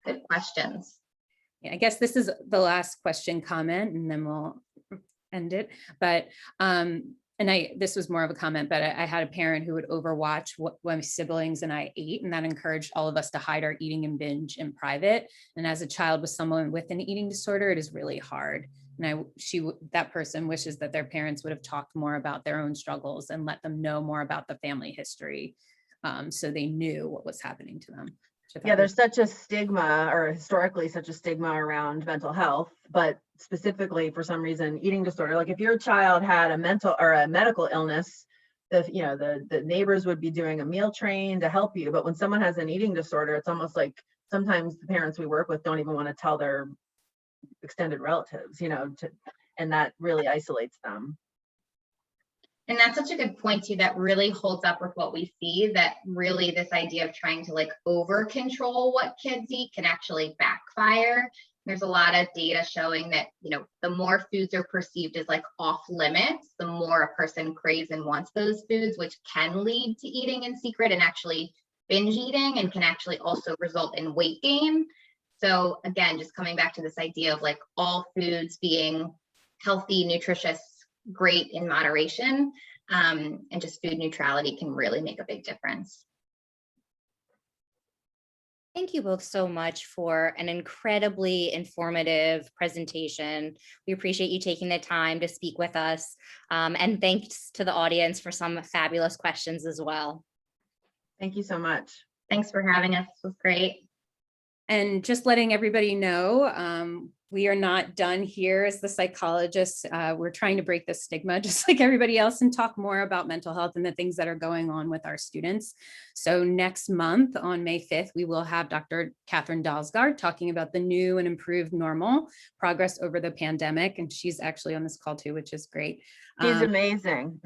Good questions. Yeah, I guess this is the last question comment, and then we'll end it. But this was more of a comment, but I had a parent who would overwatch what my siblings and I ate, and that encouraged all of us to hide our eating and binge in private. And as a child with someone with an eating disorder, it is really hard. And that person wishes that their parents would have talked more about their own struggles and let them know more about the family history, so they knew what was happening to them. Yeah, there's such a stigma, or historically such a stigma around mental health, but specifically for some reason, eating disorder. Like if your child had a mental or a medical illness, the neighbors would be doing a meal train to help you. But when someone has an eating disorder, it's almost like sometimes the parents we work with don't even want to tell their extended relatives, and that really isolates them. And that's such a good point too, that really holds up with what we see, that really this idea of trying to like over control what kids eat can actually backfire. There's a lot of data showing that, the more foods are perceived as like off limits, the more a person craves and wants those foods, which can lead to eating in secret and actually binge eating, and can actually also result in weight gain. So again, just coming back to this idea of like all foods being healthy, nutritious, great in moderation, and just food neutrality can really make a big difference. Thank you both so much for an incredibly informative presentation. We appreciate you taking the time to speak with us, and thanks to the audience for some fabulous questions as well. Thank you so much. Thanks for having us. This was great. And just letting everybody know, we are not done here as the psychologists. We're trying to break the stigma just like everybody else and talk more about mental health and the things that are going on with our students. So next month on May 5th, we will have Dr. Catherine Dalsgaard talking about the new and improved normal, progress over the pandemic. And she's actually on this call too, which is great. She's amazing.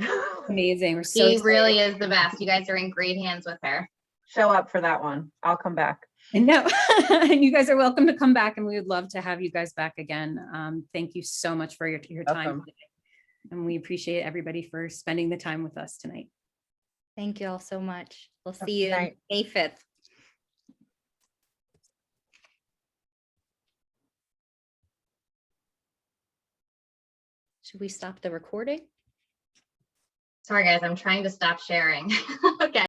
Amazing. We're so She excited. really is the best. You guys are in great hands with her. Show up for that one. I'll come back. And no, and you guys are welcome to come back, and we would love to have you guys back again. Thank you so much for your time Welcome. today. And we appreciate everybody for spending the time with us tonight. Thank you all so much. We'll Have a see you good night. May 5th. Should we stop the recording? Sorry, guys, I'm trying to stop sharing. Okay.